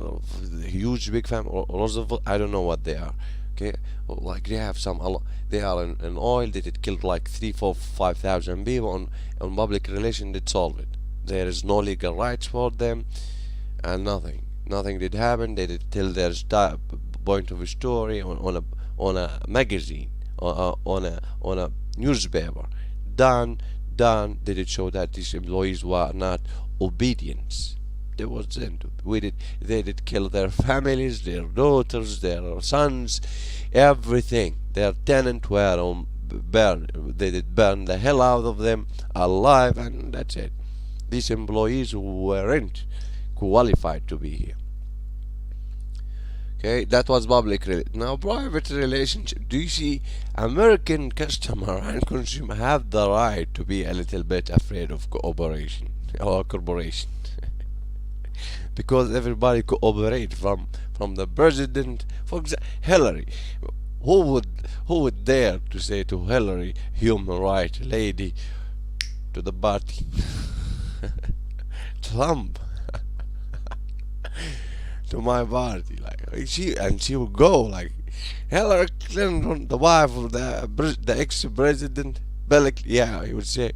huge big family, or Roosevelt, I don't know what they are. Okay, like they have they are in oil that it killed like 3, 4, 5,000 people. On public relation, they solve it. There is no legal rights for them and nothing. Nothing did happen. They did tell their point of a story on a magazine, on a newspaper. Done, done. They did show that these employees were not obedient. They wasn't. We did. They did kill their families, their daughters, their sons, everything. Their tenant were on burn. They did burn the hell out of them alive, and that's it. These employees weren't qualified to be here. Okay, that was public. Now, private relationship. Do you see, American customer and consumer have the right to be a little bit afraid of cooperation or corporation, because everybody cooperate from the president. For example, Hillary. Who would dare to say to Hillary, human right lady, to the party? Trump to my party, like she would go like Hillary Clinton, the wife of the ex-president Bill. Yeah, he would say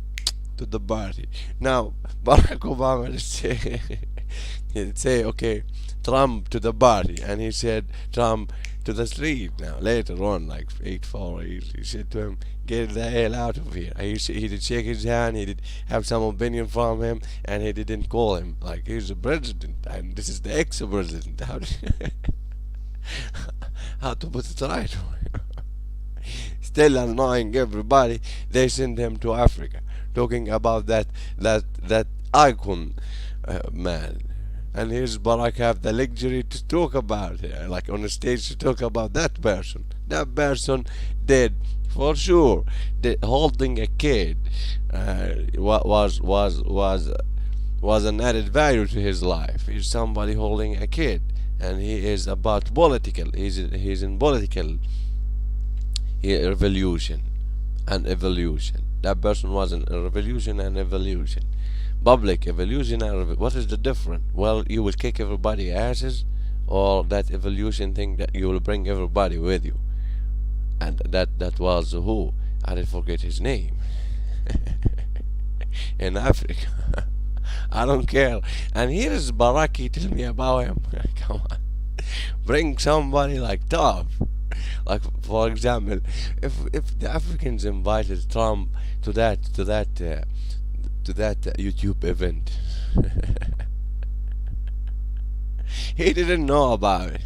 to the party. Now Barack Obama would say he'd say, okay, Trump to the party, and he said Trump to the street. Now later on, like 8-4, he said to him, get the hell out of here. He did shake his hand, he did have some opinion from him, and he didn't call him like he's the president and this is the ex-president. How to put it right? Still annoying everybody. They send him to Africa, talking about that icon man. And here's Barack have the luxury to talk about it, like on the stage, to talk about that person. That person did, for sure, holding a kid was an added value to his life. He's somebody holding a kid, and he is about political. He's in political revolution and evolution. That person was in a revolution and evolution. Public evolution and what is the difference? Well, you will kick everybody asses, or that evolution thing that you will bring everybody with you. And that was who? I did forget his name. In Africa. I don't care. And here is Baraki, tell me about him. Come on. Bring somebody like tough. Like, for example, if the Africans invited Trump to that YouTube event, he didn't know about it.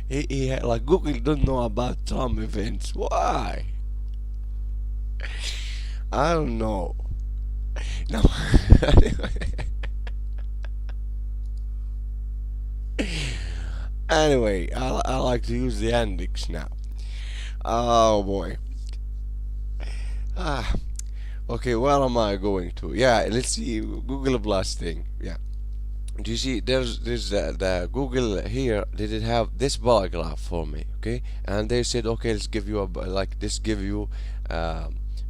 he had, like, Google don't know about Trump events. Why? I don't know. No. Anyway, I like to use the index now. Oh boy. Okay, where am I going to? Yeah, let's see, Google Plus thing. Yeah. Do you see, there's the Google here, they did have this paragraph for me, okay? And they said, okay, let's give you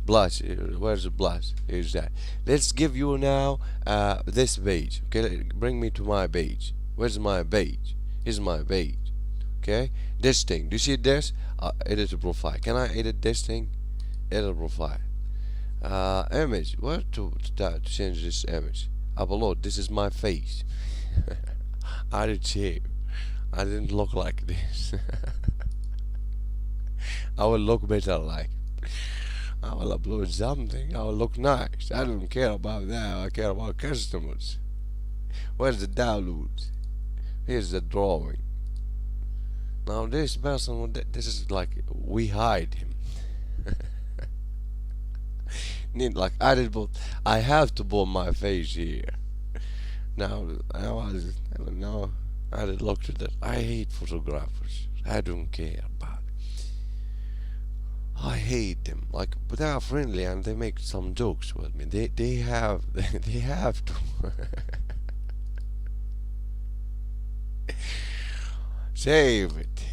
plus. Where's the plus? Here's that. Let's give you now this page. Okay, bring me to my page. Where's my page? Here's my page. Okay, this thing. Do you see this? Edit a profile. Can I edit this thing? Edit profile. Image. Where to change this image? Upload. This is my face. I did shave. I didn't look like this. I will look better like. I will upload something. I will look nice. I don't care about that. I care about customers. Where's the download? Here's the drawing. Now this person, this is like, we hide him. Need like I have to put my face here. Now I don't know. I did look at that. I hate photographers. I don't care about it. I hate them. Like, but they are friendly and they make some jokes with me. They have to. Save it.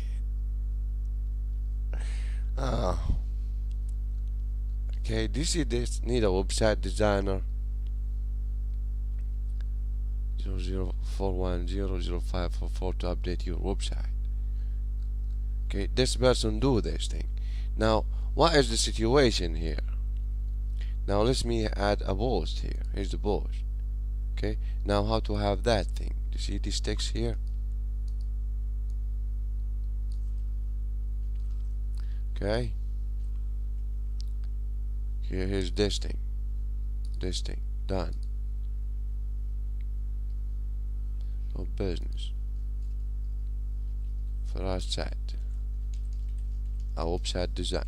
Oh. Okay, do you see this? Need a website designer. 00410054 to update your website. Okay, this person do this thing. Now, what is the situation here? Now let me add a post here. Here's the post. Okay, now how to have that thing? You see this text here? Okay, here's this thing, done. So business Feras Saad أو website designer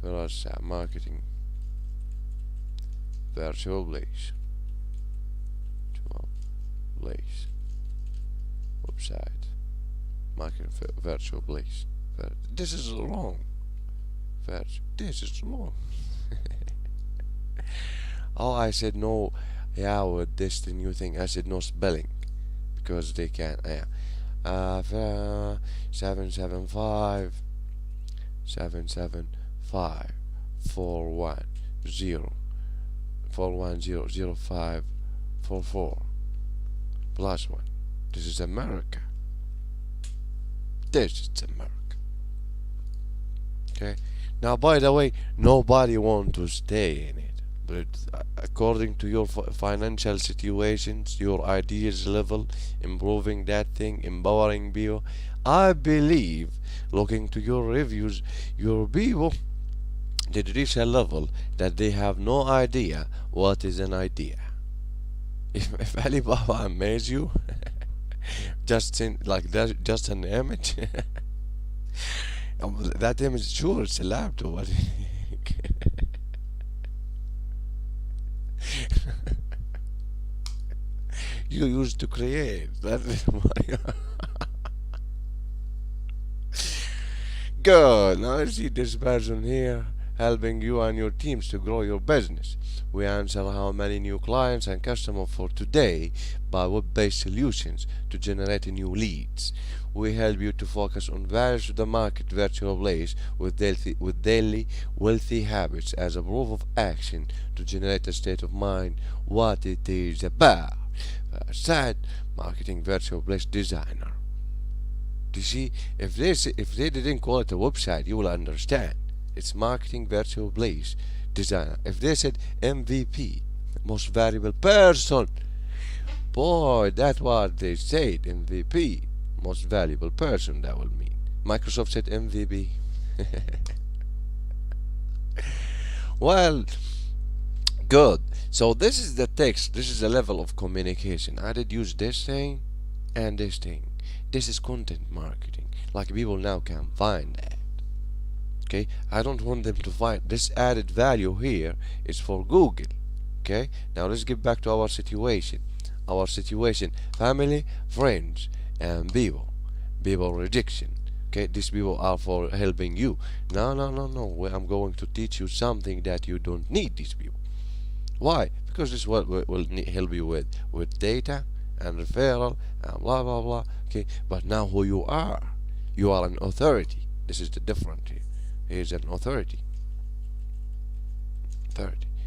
Feras Saad marketing virtual place website marketing virtual place. This is wrong. This is wrong. Oh, I said no. Yeah, with this the new thing, I said no spelling because they can. Yeah. 775 410 4100544 plus one. This is America. This is America. Okay. Now, by the way, nobody wants to stay in it, but according to your financial situations, your ideas level, improving that thing, empowering people, I believe, looking to your reviews, your people did reach a level that they have no idea what is an idea. If Alibaba amaze you, just in, like that, just an image. That image, sure, it's a laptop. You used to create that. Good. Now I see this person here helping you and your teams to grow your business. We answer how many new clients and customers for today by web-based solutions to generate new leads. We help you to focus on various of the market virtual place with daily wealthy habits as a proof of action to generate a state of mind what it is about. Saad, marketing virtual place designer. You see, if they didn't call it a website, you will understand. It's marketing virtual place designer. If they said MVP, most valuable person, boy, that's what they said. MVP, most valuable person. That will mean Microsoft said MVP. Well, good. So this is the text. This is the level of communication. I did use this thing and this thing. This is content marketing. Like people now can find that. Okay, I don't want them to find this added value here is for Google. Okay, now let's get back to our situation. Our situation: family, friends, and people. People rejection. Okay, these people are for helping you. No. I'm going to teach you something that you don't need these people. Why? Because this is what will help you with data and referral and blah blah blah. Okay, but now who you are an authority. This is the difference here. Here's an authority.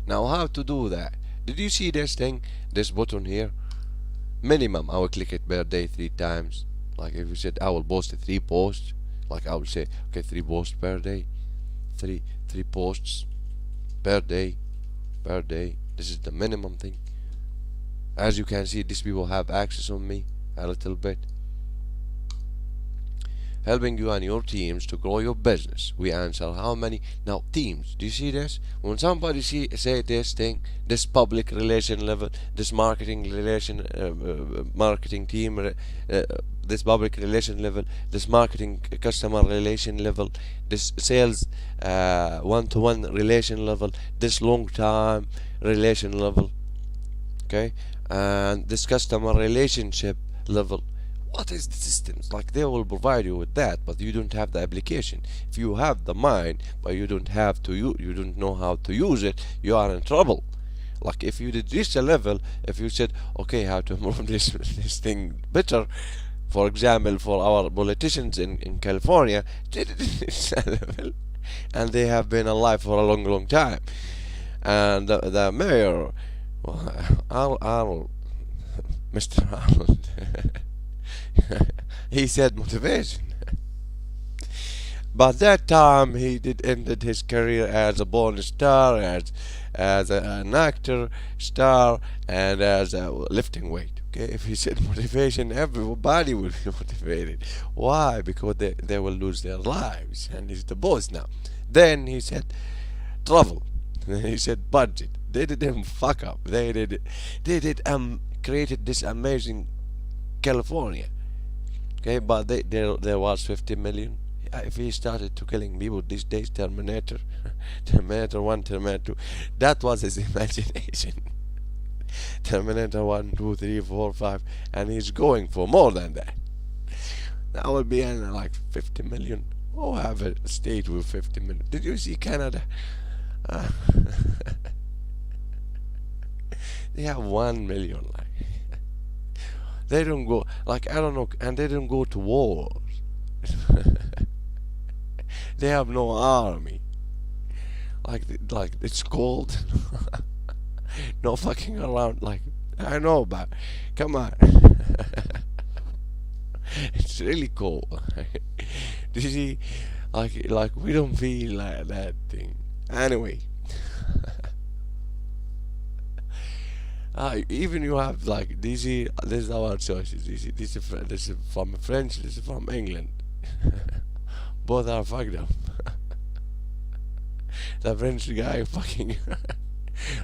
Now how to do that? Did you see this thing? This button here? Minimum I will click it per day 3 times. Like if you said I will post 3 posts, like I will say okay 3 posts per day. 3 posts per day. This is the minimum thing. As you can see, these people have access on me a little bit. Helping you and your teams to grow your business. We answer how many now teams. Do you see this? When somebody say this thing, this public relation level, this marketing team, this public relation level, this marketing customer relation level, this sales one-to-one relation level, this long-time relation level, okay, and this customer relationship level. What is the systems? Like they will provide you with that, but you don't have the application. If you have the mind, but you don't know how to use it, you are in trouble. Like if you did reach a level, if you said, okay, how to improve this thing better, for example, for our politicians in California, they did reach a level, and they have been alive for a long time. And the mayor, Arnold, Mr. Arnold. He said motivation. But that time he did ended his career as a porn star, an actor, star, and as a lifting weight. Okay, if he said motivation, everybody will be motivated. Why? Because they will lose their lives, and he's the boss now. Then he said travel. He said budget. They didn't fuck up. They did created this amazing California. Okay, but there was 50 million. If he started to killing people these days, Terminator, Terminator 1, Terminator 2, that was his imagination. Terminator 1, 2, 3, 4, 5, and he's going for more than that. That would be like 50 million. Oh, have a state with 50 million. Did you see Canada? Uh, they have 1 million. Like they don't go, like, I don't know, and they don't go to wars. They have no army. Like it's cold. No fucking around. Like, I know, but come on. It's really cold. Do you see? Like we don't feel like that thing. Anyway. Even you have like this is our choices. This is from French. This is from England. Both are fucked up. The French guy fucking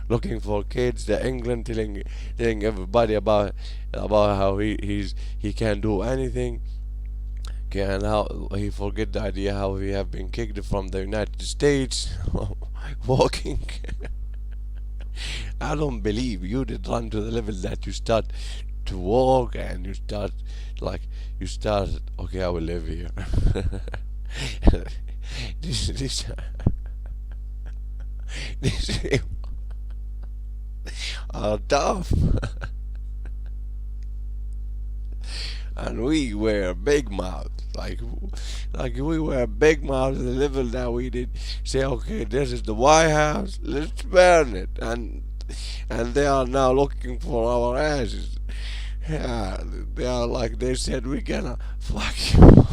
looking for kids. The England telling everybody about how he can do anything. Okay, and how he forget the idea how he have been kicked from the United States. Walking. I don't believe you did run to the level that you start to walk and you start okay, I will live here. this are tough. And we were big mouth, like we were big mouth to the level that we did say, okay, this is the White House, let's burn it, and they are now looking for our ashes. Yeah, they are like, they said, we gonna fuck you.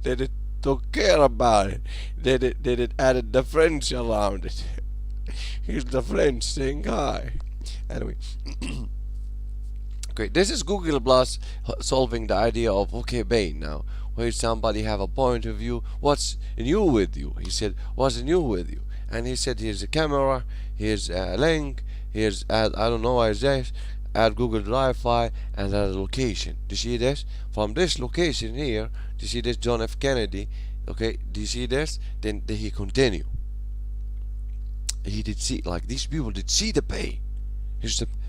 They did took care about it. They did added the French around it. Here's the French saying hi. Anyway. Okay, this is Google Plus solving the idea of, okay, Bane, now where somebody have a point of view, what's new with you? He said, what's new with you? And he said, here's a camera, here's a link, here's add, I don't know what is this, add Google Drive file, and add a location. Do you see this? From this location here, do you see this John F. Kennedy? Okay, do you see this? Then he continue. He did see, like, these people did see the pay.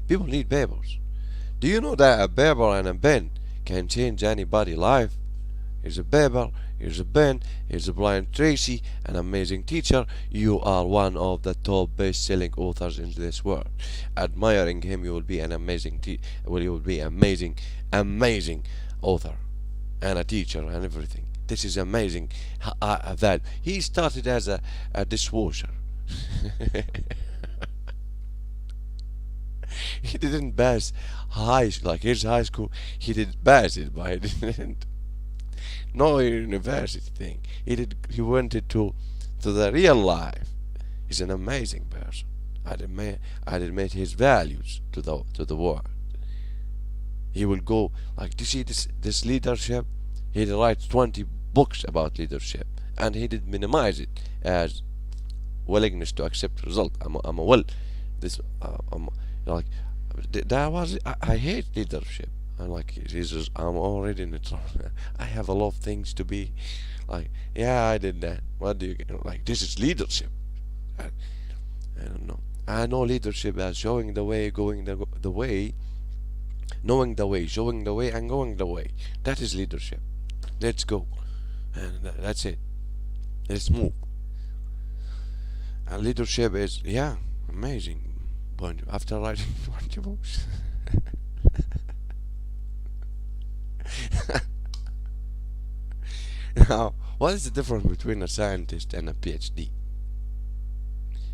People need papers. Do you know that a paper and a pen can change anybody's life? Here's a paper, here's a pen, here's a Brian Tracy, an amazing teacher. You are one of the top best-selling authors in this world. Admiring him, you will be an amazing you will be amazing author and a teacher and everything. This is amazing. That he started as a dishwasher. He didn't pass like his high school. He did pass it, but he didn't. No university thing. He went to the real life. He's an amazing person. I'd admit his values to the world. He will go, like, do you see this leadership? He writes 20 books about leadership, and he did minimize it as willingness to accept result. I'm like, that was, I hate leadership. I'm like, Jesus, I'm already in it. I have a lot of things to be like, yeah, I did that. What do you get? Like, this is leadership. I don't know. I know leadership as showing the way, going the way, knowing the way, showing the way, and going the way. That is leadership. Let's go. And that's it. Let's move. And leadership is, yeah, amazing. But after writing 20 books. Now, what is the difference between a scientist and a PhD?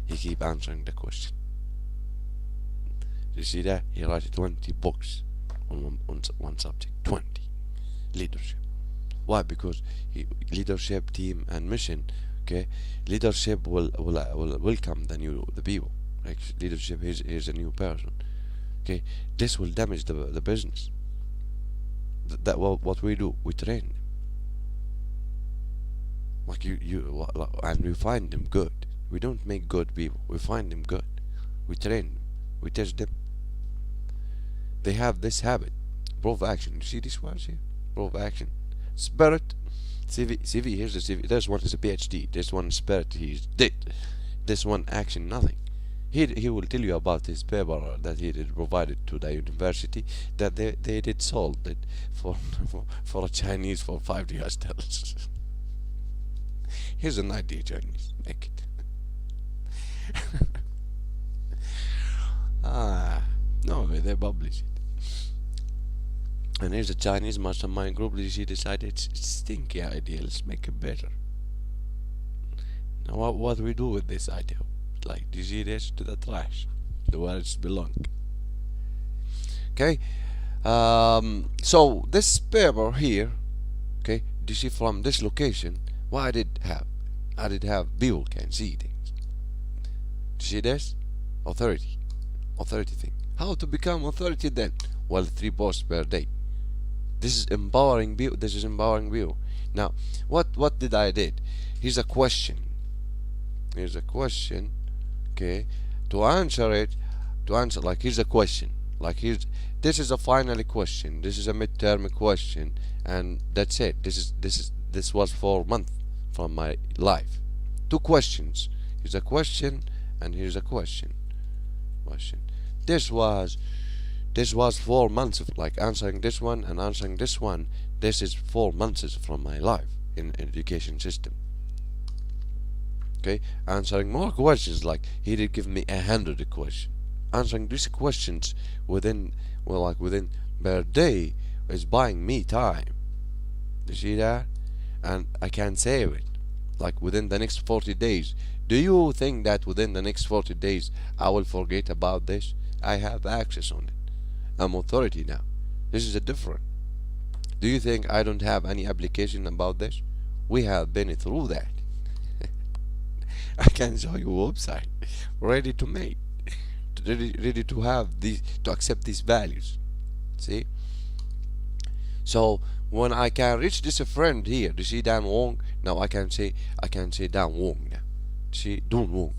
He keep answering the question. You see that? He writes 20 books on one subject. 20. leadership. Why? Because leadership, team, and mission. Okay, leadership will welcome the people. Like leadership, here's a new person. Okay, this will damage the business. That what we do, we train them. Like and we find them good. We don't make good people. We find them good. We train them. We test them. They have this habit. Proof action. You see these words here? Proof action. Spirit. CV. Here's the CV. This one is a PhD. This one spirit. He's dead. This one action. Nothing. He will tell you about his paper that he did provided to the university that they did sold it for a Chinese for $5. Here's an idea, Chinese. Make it. No, they publish it. And here's a Chinese mastermind group. She decided it's a stinky idea. Let's make it better. Now what we do with this idea? Like, do you see this? To the trash, to where it's belong. Okay. So this paper here, okay, do you see from this location what I did have people can see things. Do you see this? Authority thing. How to become authority then? Well, 3 posts per day. This is empowering people. This is empowering people. Now, what did I did? Here's a question. Okay, to answer like here's a question. Like this is a final question. This is a midterm question, and that's it. This was 4 months from my life. 2 questions. Here's a question, and here's a question. This was 4 months of like answering this one and answering this one. This is 4 months from my life in education system. Okay, answering more questions, like he did give me 100 questions. Answering these questions within per day is buying me time. You see that? And I can save it like within the next 40 days. Do you think that within the next 40 days I will forget about this? I have access on it. I'm authority now. This is a different. Do you think I don't have any application about this? We have been through that. I can show you a website ready to make, ready to have these, to accept these values. See? So when I can reach this friend here, do you see Dan Wong? Now I can say Dan Wong now. See, Dun Wong.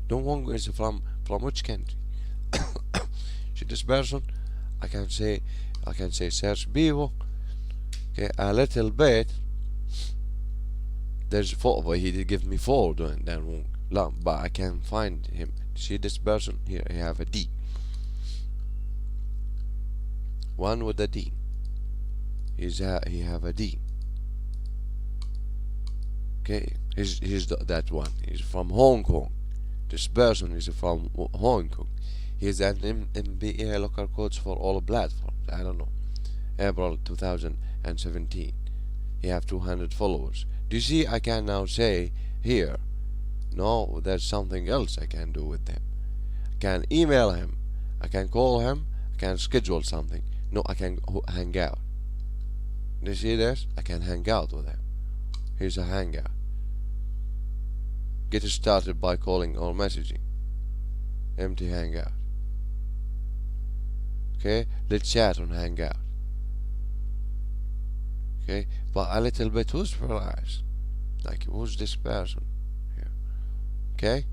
Dun Wong is from which country? See this person? I can say search people. Okay, a little bit. There's 4. He did give me 4 doing that wrong. But I can find him. See this person here? He have a D. One with a D. He have a D. Okay, he's that one. He's from Hong Kong. This person is from Hong Kong. He's an MBA local coach for all platforms. I don't know. April 2017. He have 200 followers. Do you see? I can now say here. No, there's something else I can do with them. I can email him. I can call him. I can schedule something. No, I can hang out. Do you see this? I can hang out with him. Here's a hangout. Get started by calling or messaging. Empty hangout. Okay, let's chat on hangout. Okay, but a little bit who's Feras? Like, who's this person here? Okay,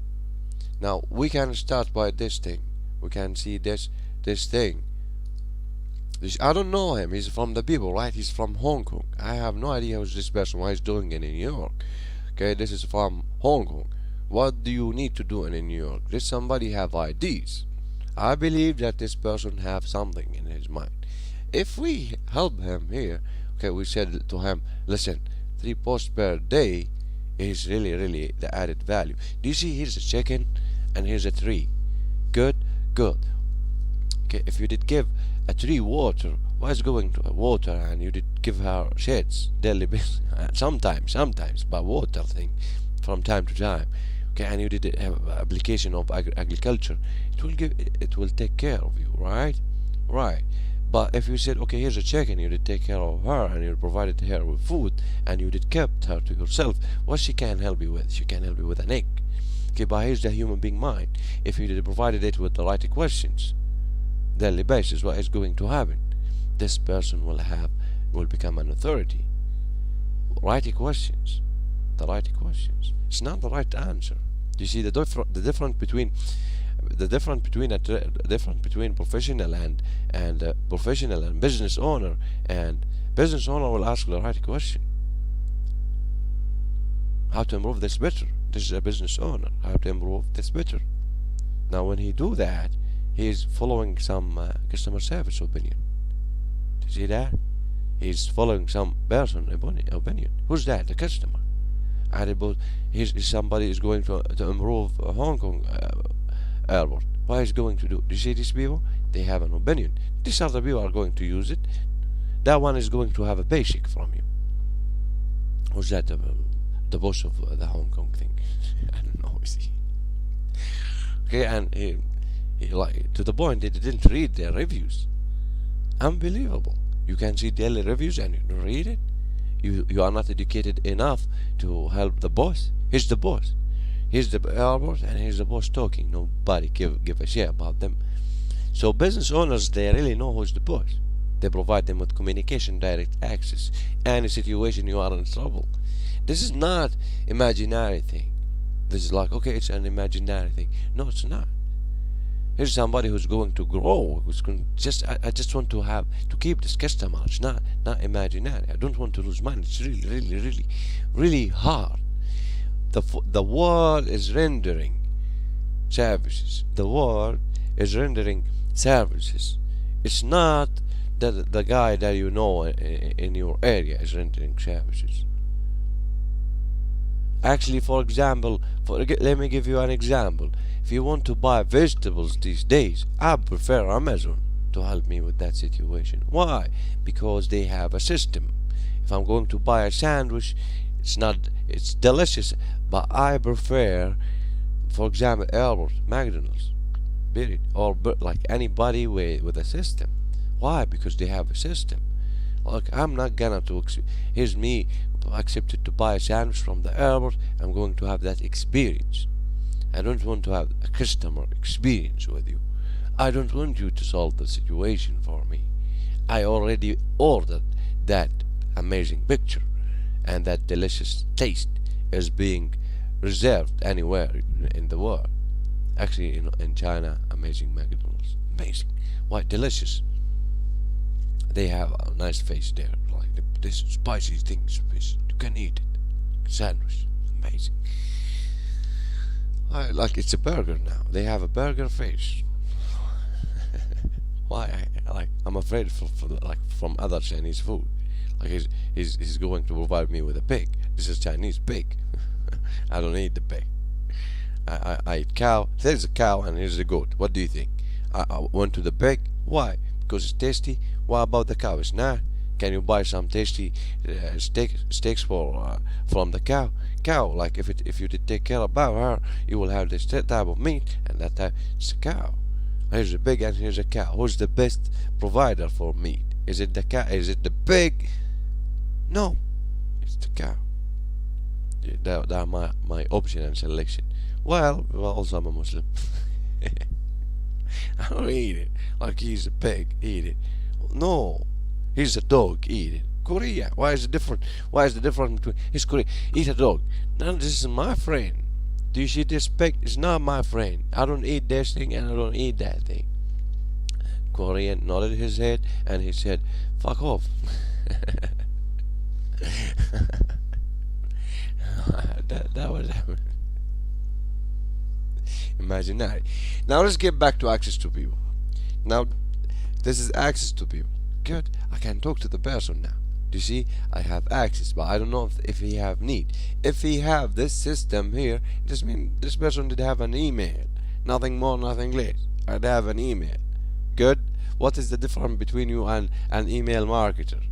now we can start by this thing. We can see this thing. I don't know him. He's from the people, right? He's from Hong Kong. I have no idea who's this person. Why he's doing it in New York? Okay, this is from Hong Kong. What do you need to do in New York? Does somebody have IDs? I believe that this person have something in his mind. If we help him here, okay, we said to him, listen, 3 posts per day is really the added value. Do you see? Here's a chicken and here's a tree. Good. Okay, if you did give a tree water, why is going to water, and you did give her sheds daily basis, sometimes, but water thing from time to time. Okay, and you did have application of agriculture. It will take care of you, right? But if you said, okay, here's a check, and you did take care of her, and you provided her with food, and you did kept her to yourself, what she can help you with? She can help you with an egg. Okay, but here's the human being mind. If you did provided it with the right questions, daily basis, what is going to happen? This person will become an authority. Right questions, the right questions. It's not the right answer. You see the difference between professional and business owner. And business owner will ask the right question: how to improve this better. This is a business owner. How to improve this better. Now, when he do that, he is following some customer service opinion. Do you see that? He's following some person opinion. Who's that? The customer. Somebody is going to improve Hong Kong airport. What is going to do? Do you see these people? They have an opinion. These other people are going to use it. That one is going to have a basic from you. Who's that? The boss of the Hong Kong thing. I don't know. See. Okay, and he like to the point they didn't read their reviews. Unbelievable. You can see daily reviews and you don't read it. You are not educated enough to help the boss. He's the boss. He's the airport and he's the boss talking. Nobody give a shit about them. So business owners, they really know who's the boss. They provide them with communication, direct access. Any situation you are in trouble. This is not imaginary thing. This is like, okay, it's an imaginary thing. No, it's not. Here's somebody who's going to grow. Who's going I just want to keep this customer. It's not imaginary. I don't want to lose money. It's really hard. The world is rendering services. The world is rendering services. It's not that the guy that you know in your area is rendering services. Actually, for example, let me give you an example. If you want to buy vegetables these days, I prefer Amazon to help me with that situation. Why? Because they have a system. If I'm going to buy a sandwich, it's delicious, but I prefer, for example, Albert, McDonald's, period, or like anybody with a system. Why? Because they have a system. Look, I'm not gonna here's me accepted to buy a sandwich from the airport. I'm going to have that experience. I don't want to have a customer experience with you. I don't want you to solve the situation for me. I already ordered that amazing picture, and that delicious taste is being reserved anywhere in the world. Actually, in China, amazing McDonald's, amazing. Why? Delicious. They have a nice face there, like this spicy thing. You can eat it. Sandwich, amazing. Like it's a burger now. They have a burger face. Why? I'm afraid from other Chinese food. Like he's going to provide me with a pig. This is Chinese pig. I don't eat the pig. I eat cow. There's a cow and here's a goat. What do you think? I went to the pig. Why? Because it's tasty. What about the cow? It's not. Can you buy some tasty steaks from the cow? Like if you did take care about her, you will have this type of meat, and that type it's a cow. Here's a pig and here's a cow. Who's the best provider for meat? Is it the cow? Is it the pig? No, it's the cow. That are my option and selection. Well, also I'm a Muslim. I don't eat it. Like he's a pig, eat it. No, he's a dog, eat it. Korea. Why is the difference between he's Korea? Eat a dog. No, this is my friend. Do you see this pig? It's not my friend. I don't eat this thing and I don't eat that thing. Korean nodded his head and he said, "Fuck off." that was imaginary. Now let's get back to access to people. Now this is access to people. Good. I can talk to the person now. Do you see? I have access, but I don't know if he have need. If he have this system here, this means this person did have an email. Nothing more, nothing less. I'd have an email. Good. What is the difference between you and an email marketer?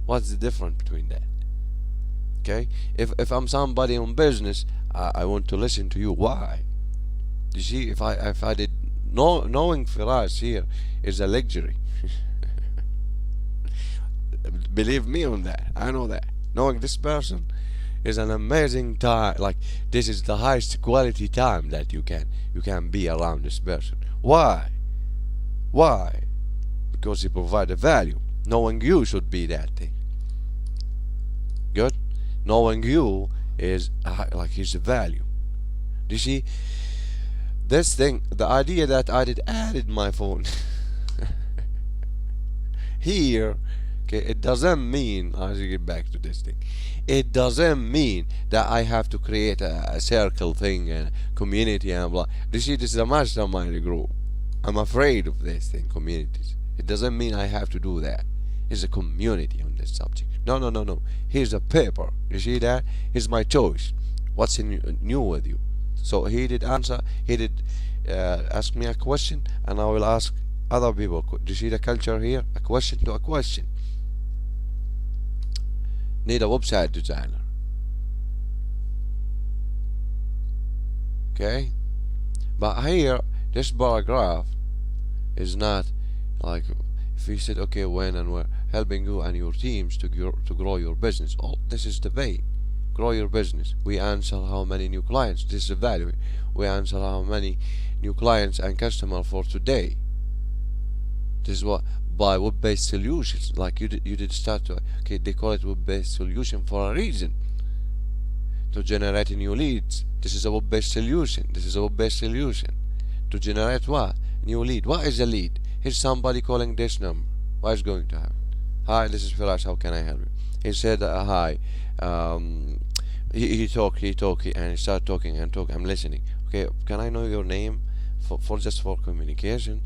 What's the difference between that? Okay. If I'm somebody on business, I want to listen to you. Why? You see, if I did knowing Feras here is a luxury. Believe me on that. I know that. Knowing this person is an amazing time. Like, this is the highest quality time that you can be around this person. Why? Why? Because he provide a value. Knowing you should be that thing. Good. Knowing you is like his value. Do you see this thing? The idea that I did added my phone here. Okay, it doesn't mean, as you get back to this thing, it doesn't mean that I have to create a circle thing and community and blah. You see, this is a mastermind group. I'm afraid of this thing, communities. It doesn't mean I have to do that. It's a community on this subject. No, no, no, no. Here's a paper. You see that? Here's my choice. What's new with you? So he did answer. He did ask me a question, and I will ask other people. Do you see the culture here? A question to a question. Need a website designer. Okay, but here this paragraph is not like if we said okay, when and where, helping you and your teams to grow your business. Oh, this is the vein. Grow your business. We answer how many new clients. This is the value. We answer how many new clients and customers for today. This is what by web-based solutions. Like you did start to, okay, they call it web-based solution for a reason. To generate new leads. This is a web-based solution. This is a web-based solution. To generate what? New lead. What is a lead? Here's somebody calling this number. What is going to happen? Hi, this is Feras. How can I help you? He said hi. He talked, and he started talking and talking. I'm listening. Okay, can I know your name for just for communication?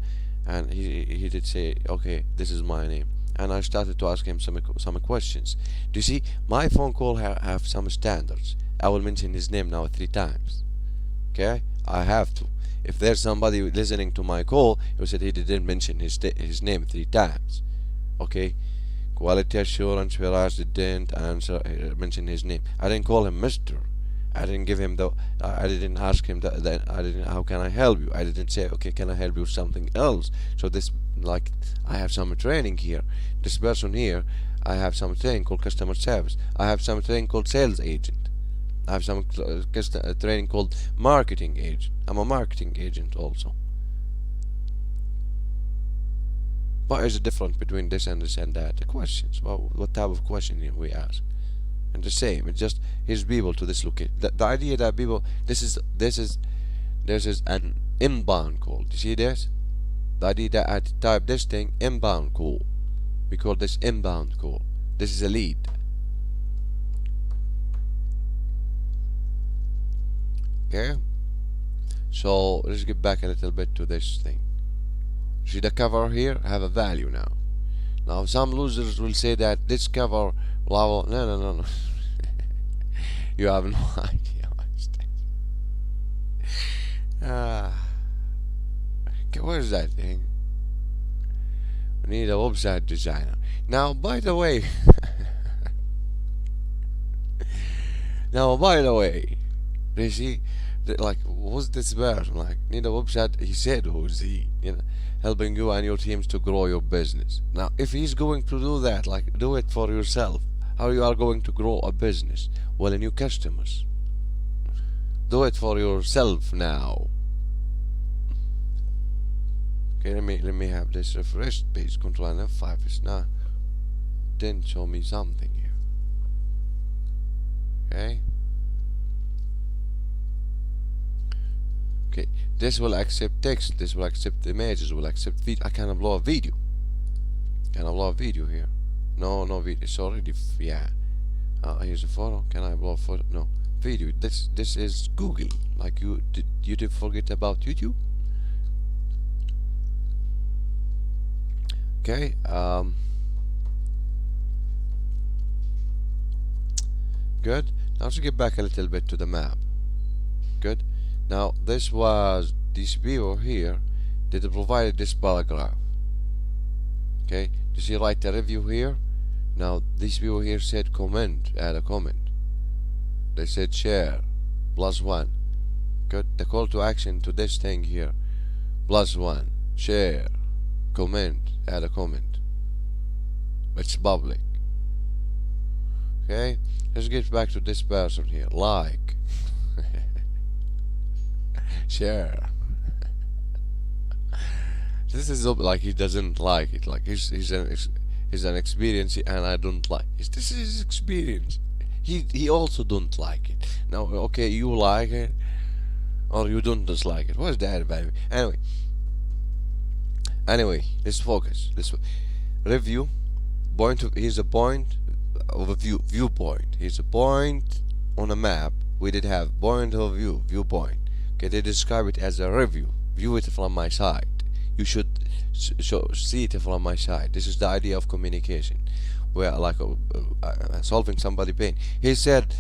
And he did say, okay, this is my name. And I started to ask him some questions. Do you see, my phone call have some standards. I will mention his name now 3 times. Okay, I have to. If there's somebody listening to my call who said he didn't mention his name 3 times, okay, quality assurance, Feras didn't answer, mention his name. I didn't call him Mister. I didn't give him the. I didn't ask him that. I didn't. How can I help you? I didn't say, okay, can I help you with something else? So this, like, I have some training here. This person here, I have some training called customer service. I have some training called sales agent. I have some training called marketing agent. I'm a marketing agent also. What is the difference between this and that? The questions. Well, what type of question we ask? And the same. It's just his people to dislocate. The idea that people, this is an inbound call. Do you see this? The idea that I type this thing inbound call. We call this inbound call. This is a lead. Okay. So let's get back a little bit to this thing. See the cover here have a value now. Now some losers will say that this cover blah blah. No. You have no idea what's that. Okay, what is that thing? We need a website designer. Now, by the way, you see, like, who's this person? Like, need a website. He said, who's he? You know, helping you and your teams to grow your business. Now, if he's going to do that, like, do it for yourself. How you are going to grow a business? Well, new customers. Do it for yourself now. Okay, let me have this refreshed page. Control and F5 is not. Didn't show me something here. Okay. Okay, this will accept text. This will accept images. Will accept video. I can upload a video. Can I upload a video here? No video. It's already yeah. Here's a photo. Can I upload a photo? No video. This is Google. Like you did forget about YouTube. Okay. Good. Now let's get back a little bit to the map. Good. Now this people here. They provided this paragraph. Okay. You see, write a review here. Now these people here said comment, add a comment. They said share, +1. Good. The call to action to this thing here, +1. Share, comment, add a comment. It's public. Okay, let's get back to this person here. Like, share. This is like he doesn't like it. Like he's an experience and I don't like it. This is his experience. He also don't like it. Now, okay, you like it or you don't dislike it. What's that, baby? Anyway, let's focus. Let's review. Here's a point of a viewpoint. Here's a point on a map. We did have point of view, viewpoint. Okay, they describe it as a review. View it from my side. You should see it from my side. This is the idea of communication, where like solving somebody pain. He said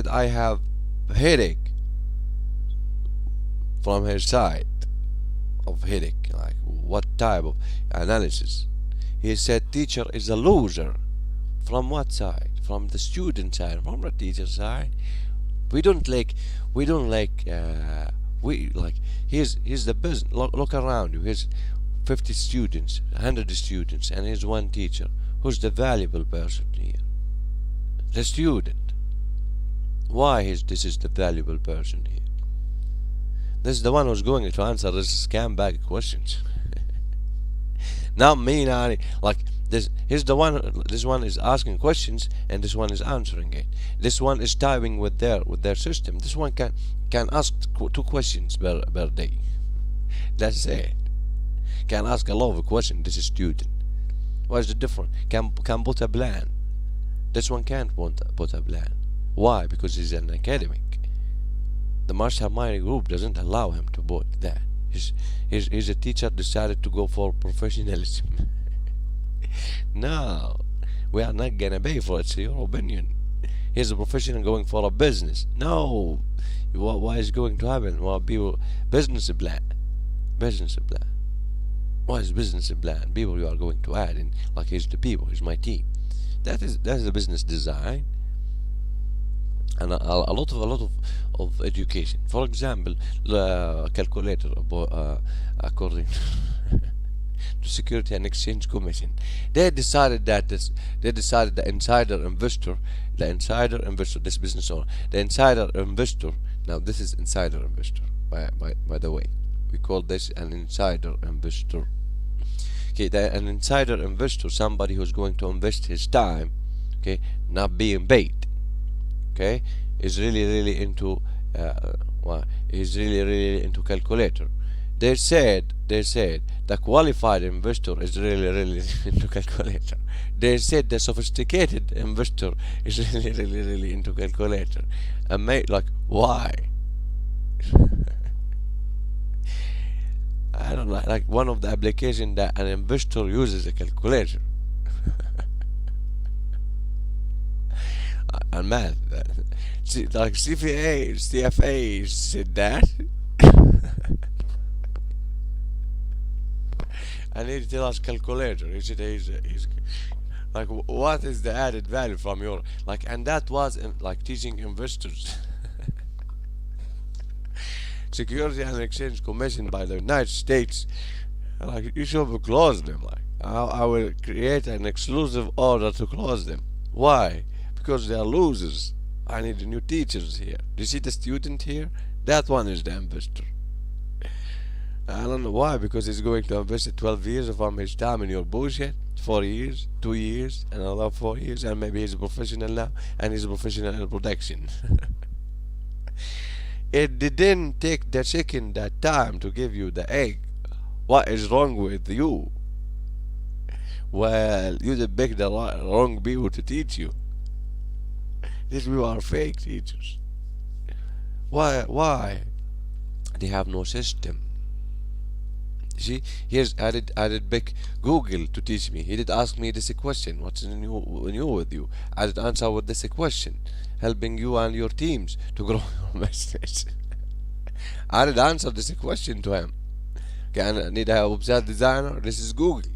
I have headache from her side of headache. Like what type of analysis? He said teacher is a loser. From what side? From the student side. From the teacher side. We don't like. We like. Here's the business. Look around you. Here's 50 students, 100 students, and here's one teacher. Who's the valuable person here? The student. Why this is the valuable person here? This is the one who's going to answer this scam bag questions. Not me, Nani. Like this. Here's the one. This one is asking questions, and this one is answering it. This one is typing with their system. This one can ask 2 questions per day. That's it. Can ask a lot of questions. This is student. What is the difference? Can put a plan. This one can't put a plan. Why? Because he's an academic. The mastermind group doesn't allow him to put that. He's a teacher decided to go for professionalism. No, we are not gonna pay for it. It's your opinion. He's a professional going for a business. No, what is going to happen? Well, people business plan. What is business plan? People you are going to add in, like here's the people, here's my team. That is the business design. And a lot of education. For example, the calculator according to Security and Exchange Commission, they decided the insider investor, this business owner, the insider investor. Now this is insider investor. By the way, we call this an insider investor. Okay, an insider investor, somebody who's going to invest his time, okay, not being paid. Okay, is really into is really into calculator. They said the qualified investor is really into calculator. They said the sophisticated investor is really into calculator. And like why? I don't know. Like one of the applications that an investor uses a calculator. And math. Like CFA said that. And he tell us calculator. He said he's like what is the added value from your like, and that was like teaching investors. Security and Exchange Commission by the United States, like you should close them. Like I will create an exclusive order to close them. Why? Because they are losers. I need new teachers here. Do you see the student here? That one is the investor. I don't know why, because he's going to invest 12 years of his time in your bullshit. 4 years, 2 years, and another 4 years, and maybe he's a professional now, and he's a professional in production. It didn't take the chicken that time to give you the egg. What is wrong with you? Well, you did pick the wrong people to teach you. These people are fake teachers. Why? They have no system. See, here's I did big Google to teach me. He did ask me this question. What's new with you? I did answer with this question, helping you and your teams to grow your business. I did answer this question to him. Okay, I need a website designer. This is Google.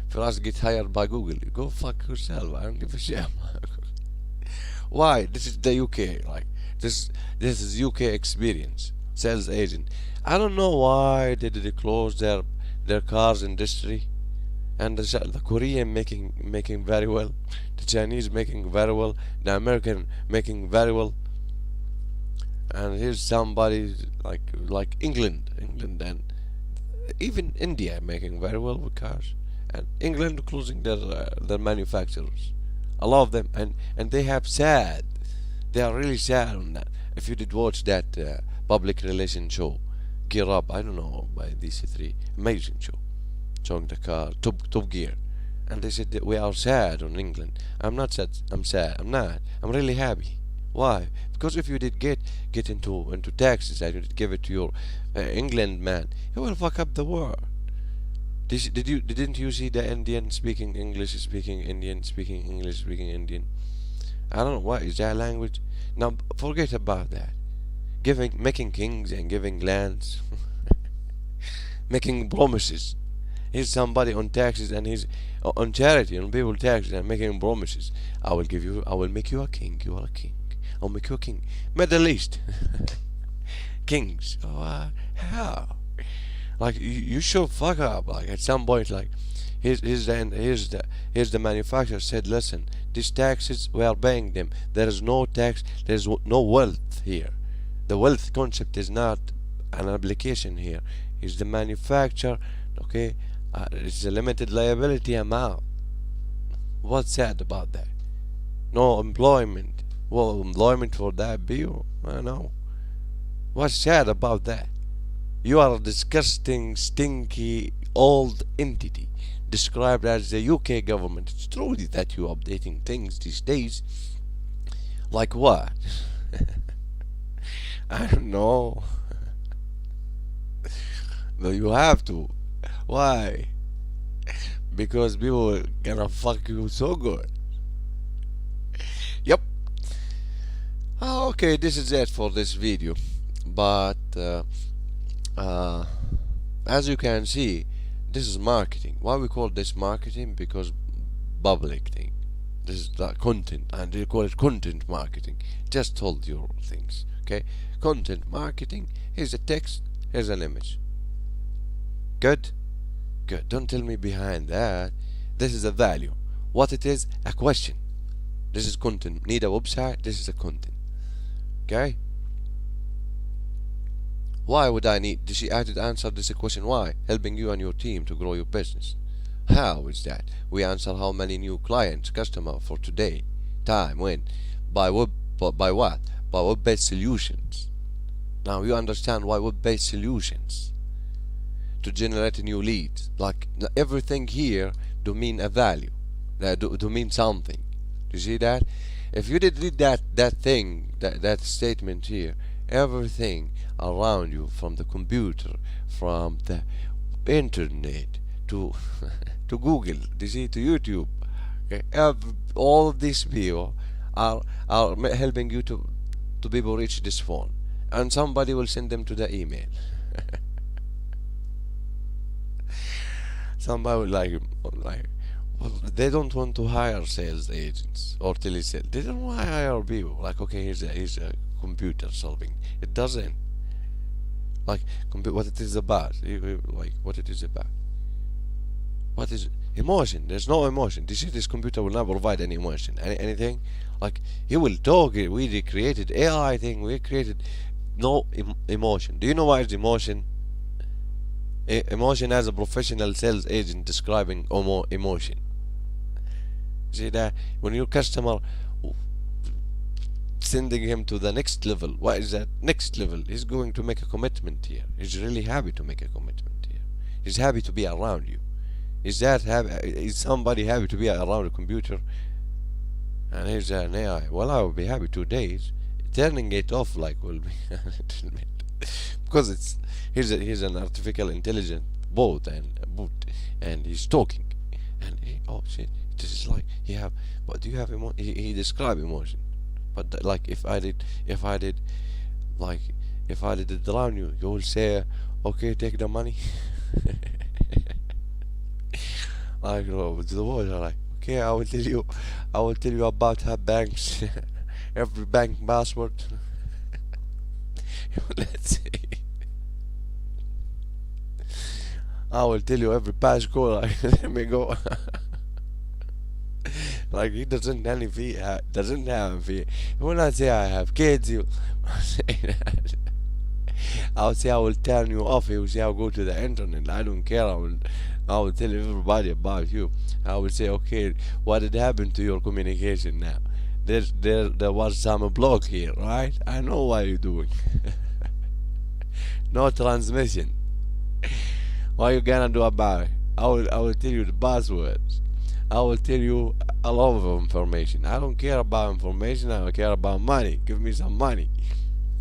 Feras get hired by Google. Go fuck yourself. I don't give a shit. Why? This is the UK. Like this is UK experience. Sales agent. I don't know why did they close their cars industry. and the Korean making very well, the Chinese making very well, the American making very well, and here's somebody like England, and even India making very well with cars, and England closing their manufacturers. I love them, and they have sad. They are really sad on that. If you did watch that public relation show, Gear Up, I don't know, by DC3, amazing show, showing the car, Top Gear, and they said that we are sad on England. I'm not sad. I'm sad. I'm not. I'm really happy. Why? Because if you did get into taxes and you did give it to your England man, he will fuck up the world. Didn't you see the Indian speaking English, speaking Indian, speaking English, speaking Indian? I don't know what is that language. Now forget about that. Making kings and giving lands, making promises. Here's somebody on taxes and he's on charity, on people taxes and making promises. I will make you a king. You are a king. I'll make you a king. Middle East, kings. Oh, how? Like you should fuck up. Like at some point, like here's the manufacturer said, listen, these taxes we are paying them. There is no tax. There is no wealth here. The wealth concept is not an application here. It's the manufacturer. Okay, it's a limited liability amount. What's sad about that? No employment. Well, employment for that bill. I know. What's sad about that? You are a disgusting, stinky, old entity described as the UK government. It's true that you're updating things these days. Like what? I don't know. But you have to. Why? Because people are gonna fuck you so good. Yep. Okay, this is it for this video. But as you can see, this is marketing. Why we call this marketing? Because public thing. This is the content, and they call it content marketing. Just told you things. Okay, content marketing. Here's a text. Here's an image. Good. Good. Don't tell me behind that. This is a value. What it is? A question. This is content. Need a website? This is a content. Okay. Why would I need? I did answer this question. Why? Helping you and your team to grow your business. How is that? We answer how many new clients, customer for today, time, when, by what? By web-based solutions. Now you understand why web-based solutions. To generate new leads. Like everything here do mean a value. Do mean something. Do you see that? If you did read that statement here, everything around you, from the computer, from the internet to to Google, you see, to YouTube, okay, all of these people are helping you to people reach this phone, and somebody will send them to the email. Somebody will like well, they don't want to hire sales agents or telesales. They don't want to hire people. Like, okay, here's a computer solving. It doesn't. Like, what it is about. Like, what it is about. What is emotion? There's no emotion. This computer will not provide any emotion. Anything. Like, he will talk. We created AI thing. We created no emotion. Do you know what is emotion? Emotion as a professional sales agent describing emotion. See that? When your customer sending him to the next level, what is that next level? He's going to make a commitment here. He's really happy to make a commitment here. He's happy to be around you. Is somebody happy to be around a computer? And here's an AI. Well, I will be happy 2 days. Turning it off will be a little bit, because here's an artificial intelligent bot, and he's talking, and oh shit, this is like but do you have emotion? He described emotion, but like if I did it around you, you will say, okay, take the money. Like, the words are like, okay, I will tell you about her banks, every bank password. Let's see. I will tell you every passcode. Like, let me go. Like he doesn't any fee, doesn't have fee. When I say I have kids, you say that. I will say I will turn you off. He will say I'll go to the internet. I don't care. I will tell everybody about you. I will say, okay, what did happen to your communication now? There was some block here, right? I know what you're doing. No transmission. What you gonna do about it? I will tell you the passwords. I will tell you a lot of information. I don't care about information. I don't care about money. Give me some money.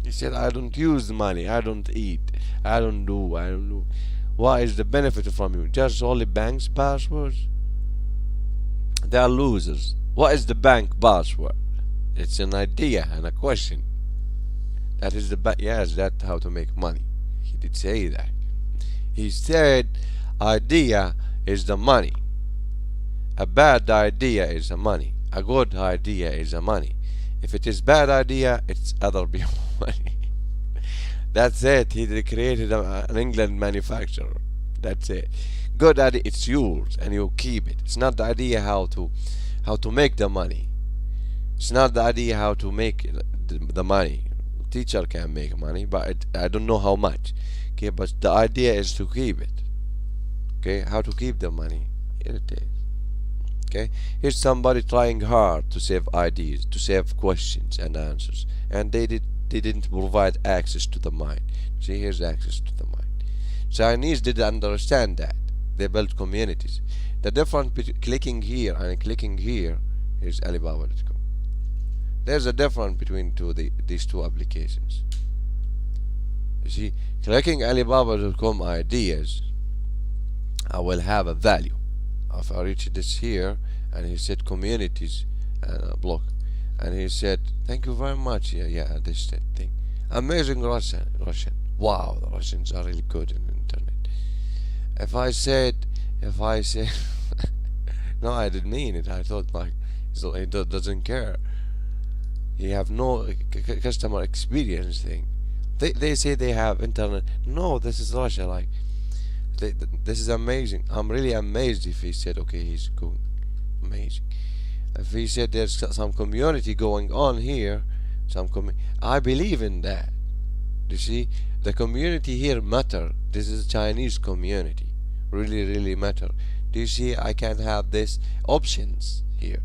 He said, I don't use money. I don't eat. I don't do. What is the benefit from you? Just only bank's passwords? They are losers. What is the bank password? It's an idea and a question. That is the bank. Yes, that's how to make money. He did say that. He said, idea is the money. A bad idea is the money. A good idea is the money. If it is bad idea, it's other people money. That's it. He created an England manufacturer. That's it. Good idea, it's yours, and you keep it. It's not the idea how to make the money. It's not the idea how to make the money. Teacher can make money, but I don't know how much. Okay, but the idea is to keep it. Okay, how to keep the money? Here it is. Okay, here's somebody trying hard to save ideas, to save questions and answers, and they didn't provide access to the mind. See, here's access to the mind. Chinese didn't understand that. They built communities. The difference between clicking here and clicking here is Alibaba.com. There's a difference between these two applications. You see, clicking Alibaba.com ideas, I will have a value. If I reach this here, and he said communities and a block, and he said thank you very much. Yeah, this thing. Amazing Russian. Wow, the Russians are really good in the internet. If I said, no, I didn't mean it. I thought like he doesn't care. He have no customer experience thing. They say they have internet. No, this is Russia. Like this is amazing. I'm really amazed if he said okay, he's going amazing. If he said there's some community going on here, I believe in that. You see, the community here matter. This is a Chinese community, really matter. Do you see? I can have this options here.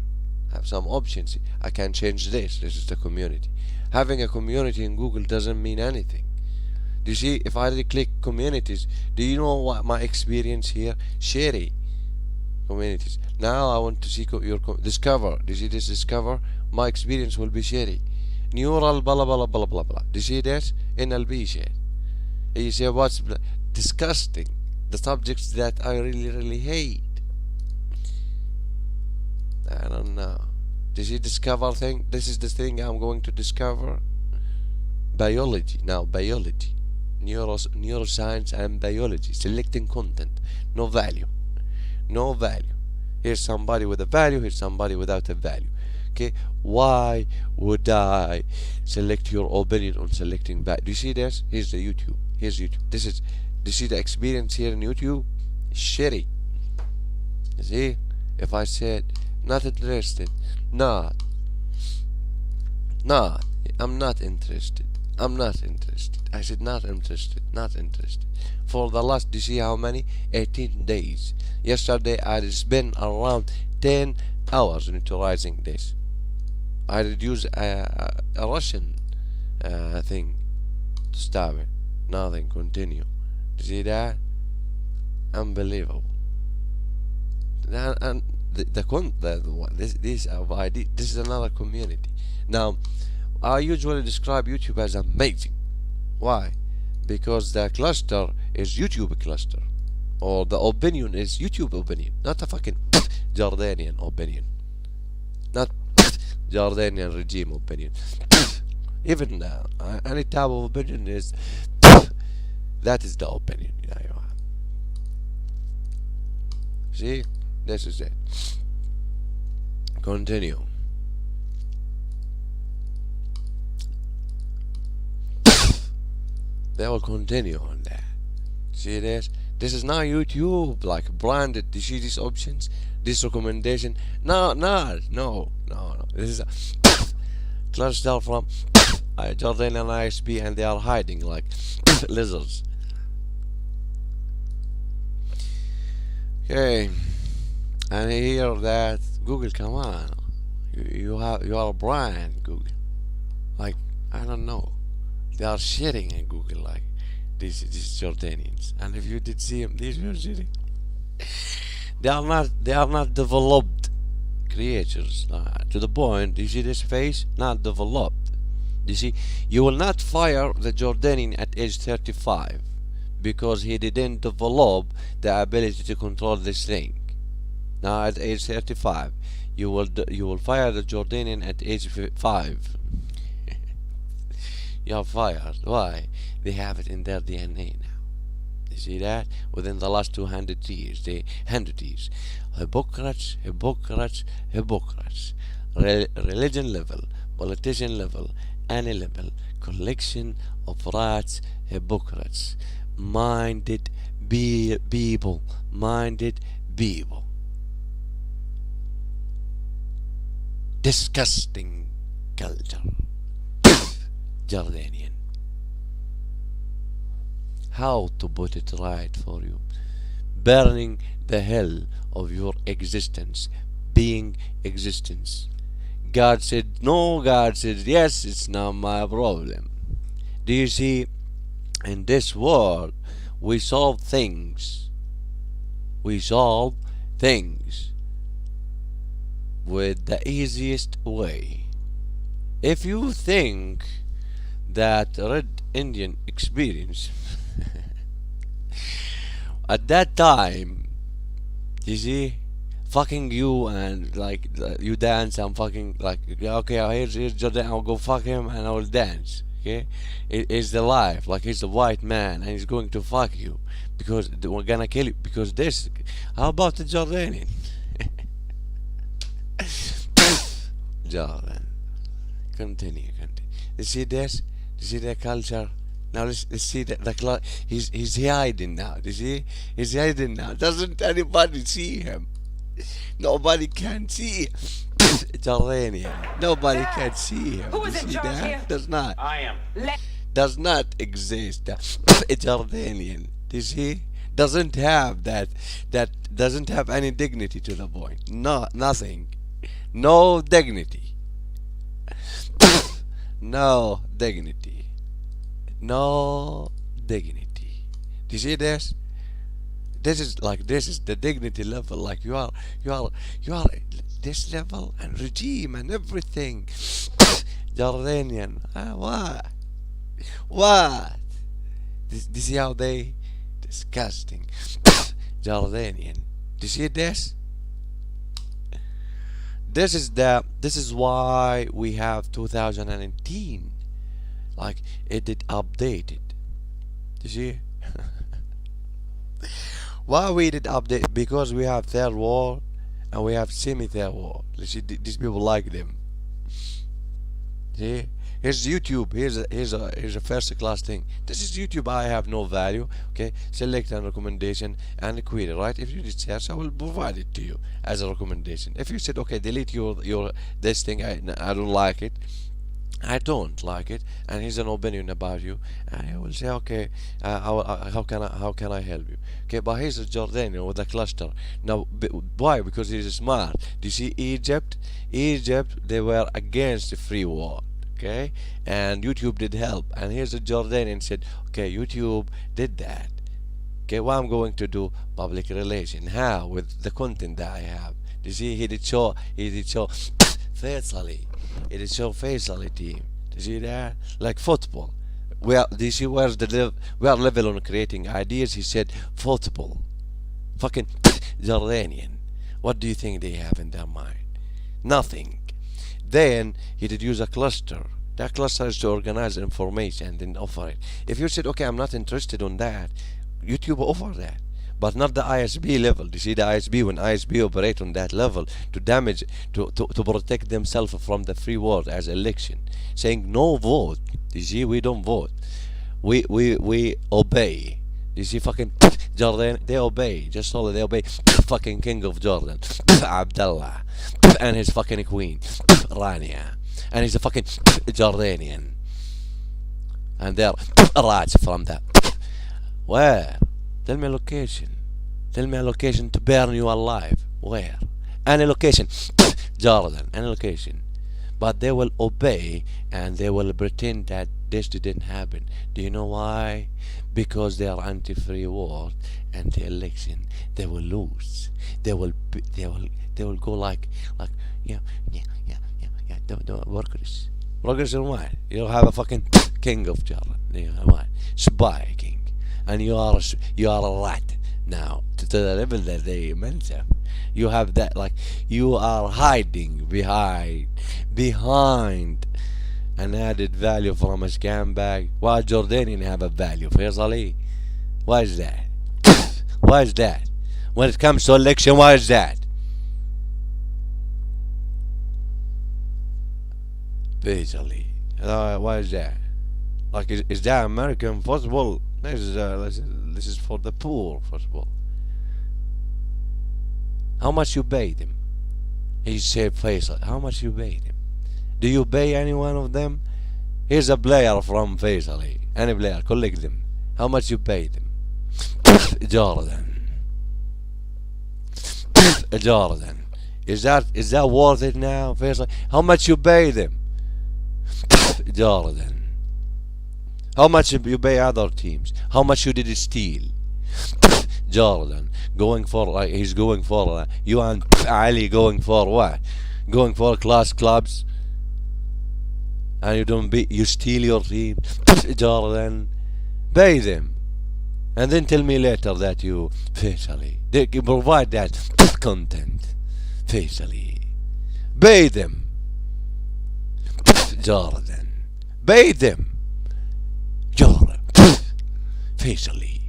Have some options. I can change this. This is the community. Having a community in Google doesn't mean anything. Do you see? If I click communities, do you know what my experience here? Shady communities. Now I want to see your discover. Do you see this discover? My experience will be shady. Neural blah blah blah blah blah. Do you see this? NLP shit. You say what's disgusting? The subjects that I really hate. I don't know. Do you see discover thing? This is the thing I'm going to discover. Biology. Now biology. Neuroscience and biology. Selecting content. No value. No value. Here's somebody with a value. Here's somebody without a value. Okay, why would I select your opinion on selecting value? Do you see this? Here's the YouTube. Here's YouTube. Do you see the experience here in YouTube? Shitty. You see? If I said not interested, not, I'm not interested. I'm not interested. I said not interested. For the last, do you see how many? 18 days. Yesterday I spent around 10 hours utilizing this. I reduced a Russian thing to stop it. Nothing. Continue. You see that? Unbelievable. And this is another community. Now, I usually describe YouTube as amazing. Why? Because the cluster is YouTube cluster, or the opinion is YouTube opinion, not a fucking Jordanian opinion, not Jordanian regime opinion. Even any type of opinion is that is the opinion. See, this is it. Continue. They will continue on that. See this? This is not YouTube like branded. Do you see these options? This recommendation? No. This is a cluster from Jordan and ISP, and they are hiding like lizards. Okay, and here that Google, come on, you are a brand, Google. Like, I don't know, they are shitting in Google like these Jordanians. And if you did see them, these were shitting. They are not developed creatures. To the point, you see this face, not developed. You see, you will not fire the Jordanian at age 35 because he didn't develop the ability to control this thing. Now at age 35, you will fire the Jordanian at age 5. You're fired. Why? They have it in their DNA now. You see that? Within the last 200 years, 100 years. Hypocrites. Religion level, politician level, any level, collection of rats, hypocrites. Minded people. Disgusting culture. Jordanian. How to put it right for you? Burning the hell of your existence, being existence. God said no, God said yes, it's not my problem. Do you see, in this world, we solve things. With the easiest way. If you think that Red Indian experience at that time, you see, fucking you and like you dance and fucking like, okay, here's Jordan, I'll go fuck him and I will dance. Okay, it's the life, like he's a white man and he's going to fuck you because we're gonna kill you because this. How about the Jordanian? Jordan, continue. You see this? You see the culture? Now let's see he's hiding now. You see? He's hiding now. Doesn't anybody see him? Nobody can see Jordanian. Nobody can see him. Who is You in see charge that? here? Does not. I am. Does not exist. A Jordanian. You see? Doesn't have that doesn't have any dignity to the point. No, nothing. No dignity. No dignity. No dignity. Do you see this? This is the dignity level. Like you are this level and regime and everything. Jordanian. What? This is how they disgusting. Jordanian. Do you see this? This is why we have 2018. Like it did updated. You see? Why we did update? Because we have third world and we have semi-third world. You see, these people like them. See? Here's YouTube. Here's a first class thing. This is YouTube. I have no value. Okay, select a recommendation and a query. Right? If you did search, I will provide it to you as a recommendation. If you said okay, delete your this thing. I don't like it. I don't like it, and here's an opinion about you. I will say okay. How can I help you? Okay, but here's a Jordanian with a cluster. Now, why? Because he's smart. Do you see Egypt? They were against the free world. Okay, and YouTube did help, and here's a Jordanian said okay, YouTube did that. Okay, what I'm going to do? Public relation. How? With the content that I have. You see, he did show faithfully. It is so faithfully team. You see that? Like football. Do you see where's we are level on creating ideas? He said football. Fucking Jordanian. What do you think they have in their mind? Nothing. Then he did use a cluster. That cluster is to organize information and then offer it. If you said, okay, I'm not interested on that, YouTube will offer that. But not the ISB level. You see the ISB, when ISB operate on that level to damage, to protect themselves from the free world as election. Saying no vote. You see, we don't vote. We obey. You see fucking Jordan, they obey. Just solely they obey fucking King of Jordan, Abdullah, and his fucking queen, Rania. And he's a fucking Jordanian. And they're rats from that. Where? Tell me a location. Tell me a location to burn you alive. Where? Any location. Jordan. Any location. But they will obey and they will pretend that this didn't happen. Do you know why? Because they are anti-free world, anti-election. They will lose. They will go like yeah. Workers. Workers are what? You'll have a fucking king of Jordan. You know what? Spy king. And you are a rat now to the level that they mention. You have that, like, you are hiding behind an added value from a scam bag. Why Jordanian have a value? Faisali? Why is that? Why is that? When it comes to election, why is that? Faisali. Why is that? Like, is that American? First of all, this is for the poor, first of all. How much you paid him? He said, Faisal, how much you paid him? Do you pay any one of them? Here's a player from Faisal. Any player, collect them. How much you paid him? Jordan. Jordan. Is that worth it now, Faisal? How much you paid him? Jordan. How much you pay other teams? How much you did steal? Jordan. Going for, like, he's going for, you and Ali going for what? Going for class clubs? And you steal your team? Jordan. Pay them. And then tell me later that you provide that content. Facially. Pay them. Jordan. Pay them. Jordan. Facially.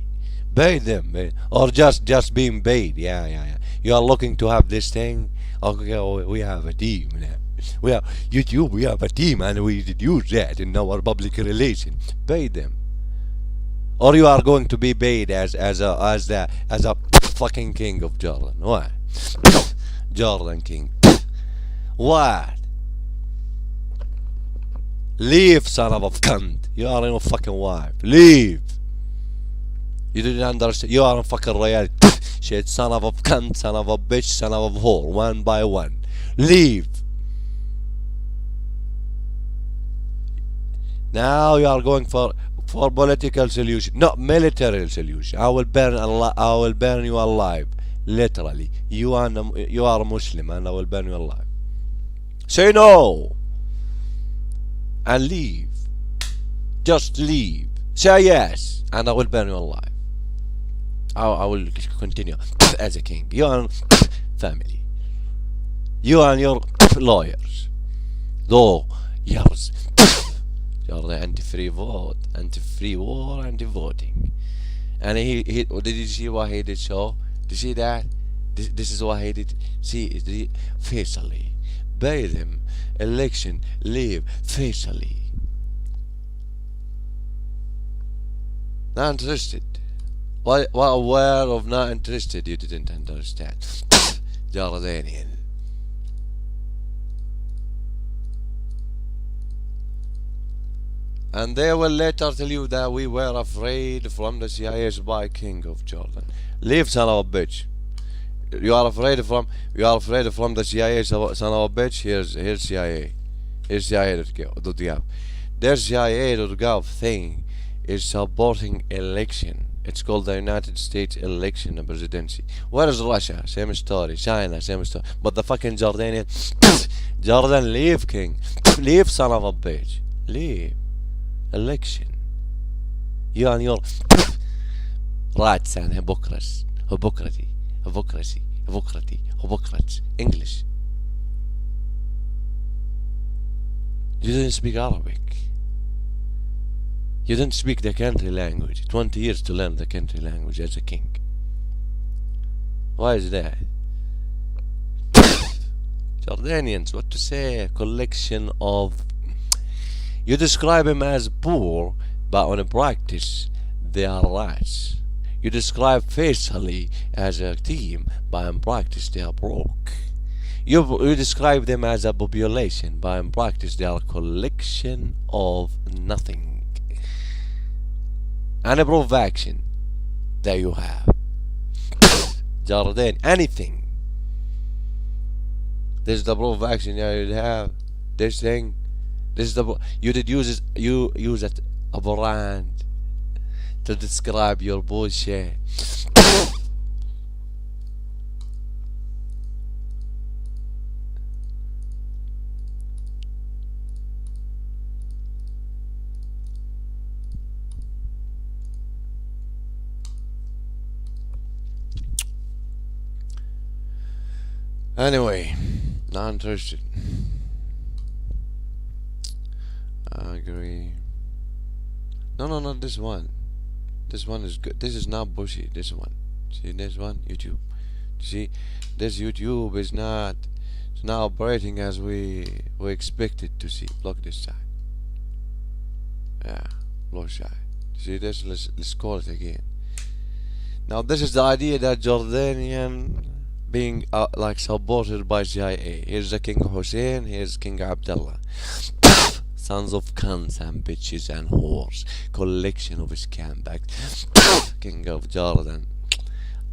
Pay them. Or just being paid. Yeah. You are looking to have this thing. Okay, we have a team now. We have YouTube, we have a team, and we use that in our public relation. Pay them. Or you are going to be paid as a fucking king of Jordan. What? Jordan king. What? Leave, son of a cunt. You are your fucking wife. Leave. You didn't understand. You are a fucking royal shit, son of a cunt, son of a bitch, son of a whore. One by one. Leave. Now you are going for political solution, not military solution. I will burn you alive, literally. You are a Muslim, and I will burn you alive. Say no, and leave. Just leave. Say yes, and I will burn you alive. I will continue as a king. You and family. You and your lawyers. Though yours. You're the anti-free vote, anti-free war, anti-voting. And he did you see what he did show? Did you see that? This is what he did. See, facially. Pay them. Election. Leave. Facially. Not interested. What aware of not interested you didn't understand. Jordanian. And they will later tell you that we were afraid from the CIA spy king of Jordan. Leave, son of a bitch. You are afraid from the CIA, son of a bitch. Here's CIA. Here's CIA.gov. Their CIA.gov thing is supporting election. It's called the United States election presidency. Where is Russia? Same story. China, same story. But the fucking Jordanian, Jordan, leave, king. Leave, son of a bitch. Leave. Election. You and your rats and hypocrites. Hypocrisy. English. You didn't speak Arabic. You didn't speak the country language. 20 years to learn the country language as a king. Why is that? Jordanians, what to say? A collection of... You describe him as poor, but on a practice, they are rats. You describe facially as a team, but in practice they are broke. You describe them as a population, but in practice they are a collection of nothing. Any proof of action that you have, Jordan, anything. This is the proof of action that you have. This thing, this is the you did use it. You use it a brand to describe your bullshit. Anyway, not interested. I agree. No, no, not this one. This one is good. This is not bushy. This one. See this one? YouTube. See, this YouTube is not. It's not operating as we expected to see. Block this side. Yeah, block side. See this? Let's call it again. Now this is the idea that Jordanian being like supported by CIA. Here's the King Hussein. Here's King Abdullah. Sons of cunts and bitches and whores. Collection of scumbags. King of Jordan.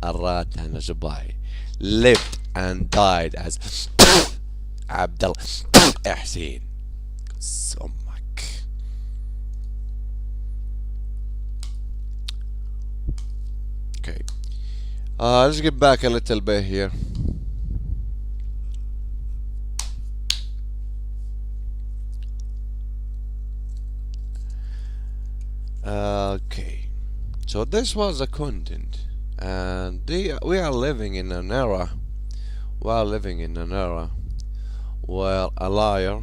Arad and Azubai. Lived and died as Abdullah Hussein. So much. Okay. Let's get back a little bit here. Okay, so this was the content, and we are living in an era. We are living in an era where a liar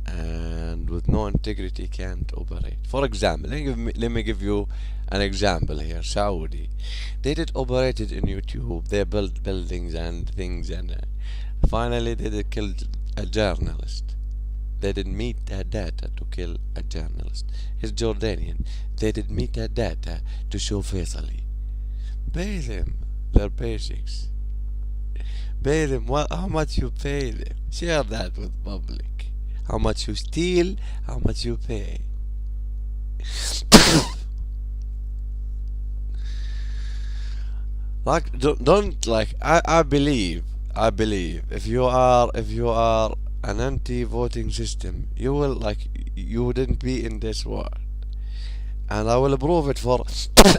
and with no integrity can't operate. For example, let me give you an example here. Saudi, they did operated in YouTube. They built buildings and things, and finally they did killed a journalist. They did meet that data to kill a journalist. He's Jordanian. They did meet that data to show facially. Pay them their basics. Pay them how much you pay them. Share that with public. How much you steal, how much you pay. Like don't like I believe if you are an anti-voting system, you will like you wouldn't be in this world, and I will prove it for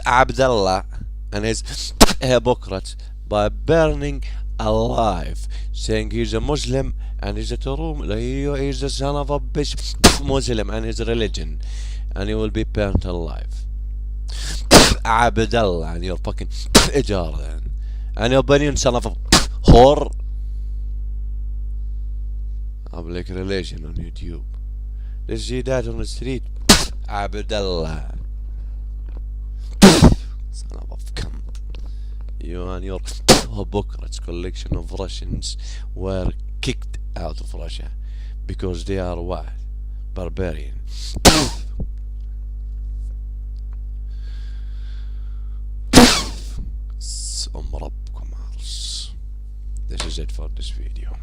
Abdullah and his hypocrites by burning alive, saying he's a Muslim and he's a he's the son of a bitch Muslim and his religion, and he will be burnt alive. Abdullah and your fucking Jordan and your Banian son of a whore. Public relation on YouTube. Let's see that on the street. Abdullah. Son of a cunt. You and your hypocrites collection of Russians were kicked out of Russia because they are what? Barbarian. This is it for this video.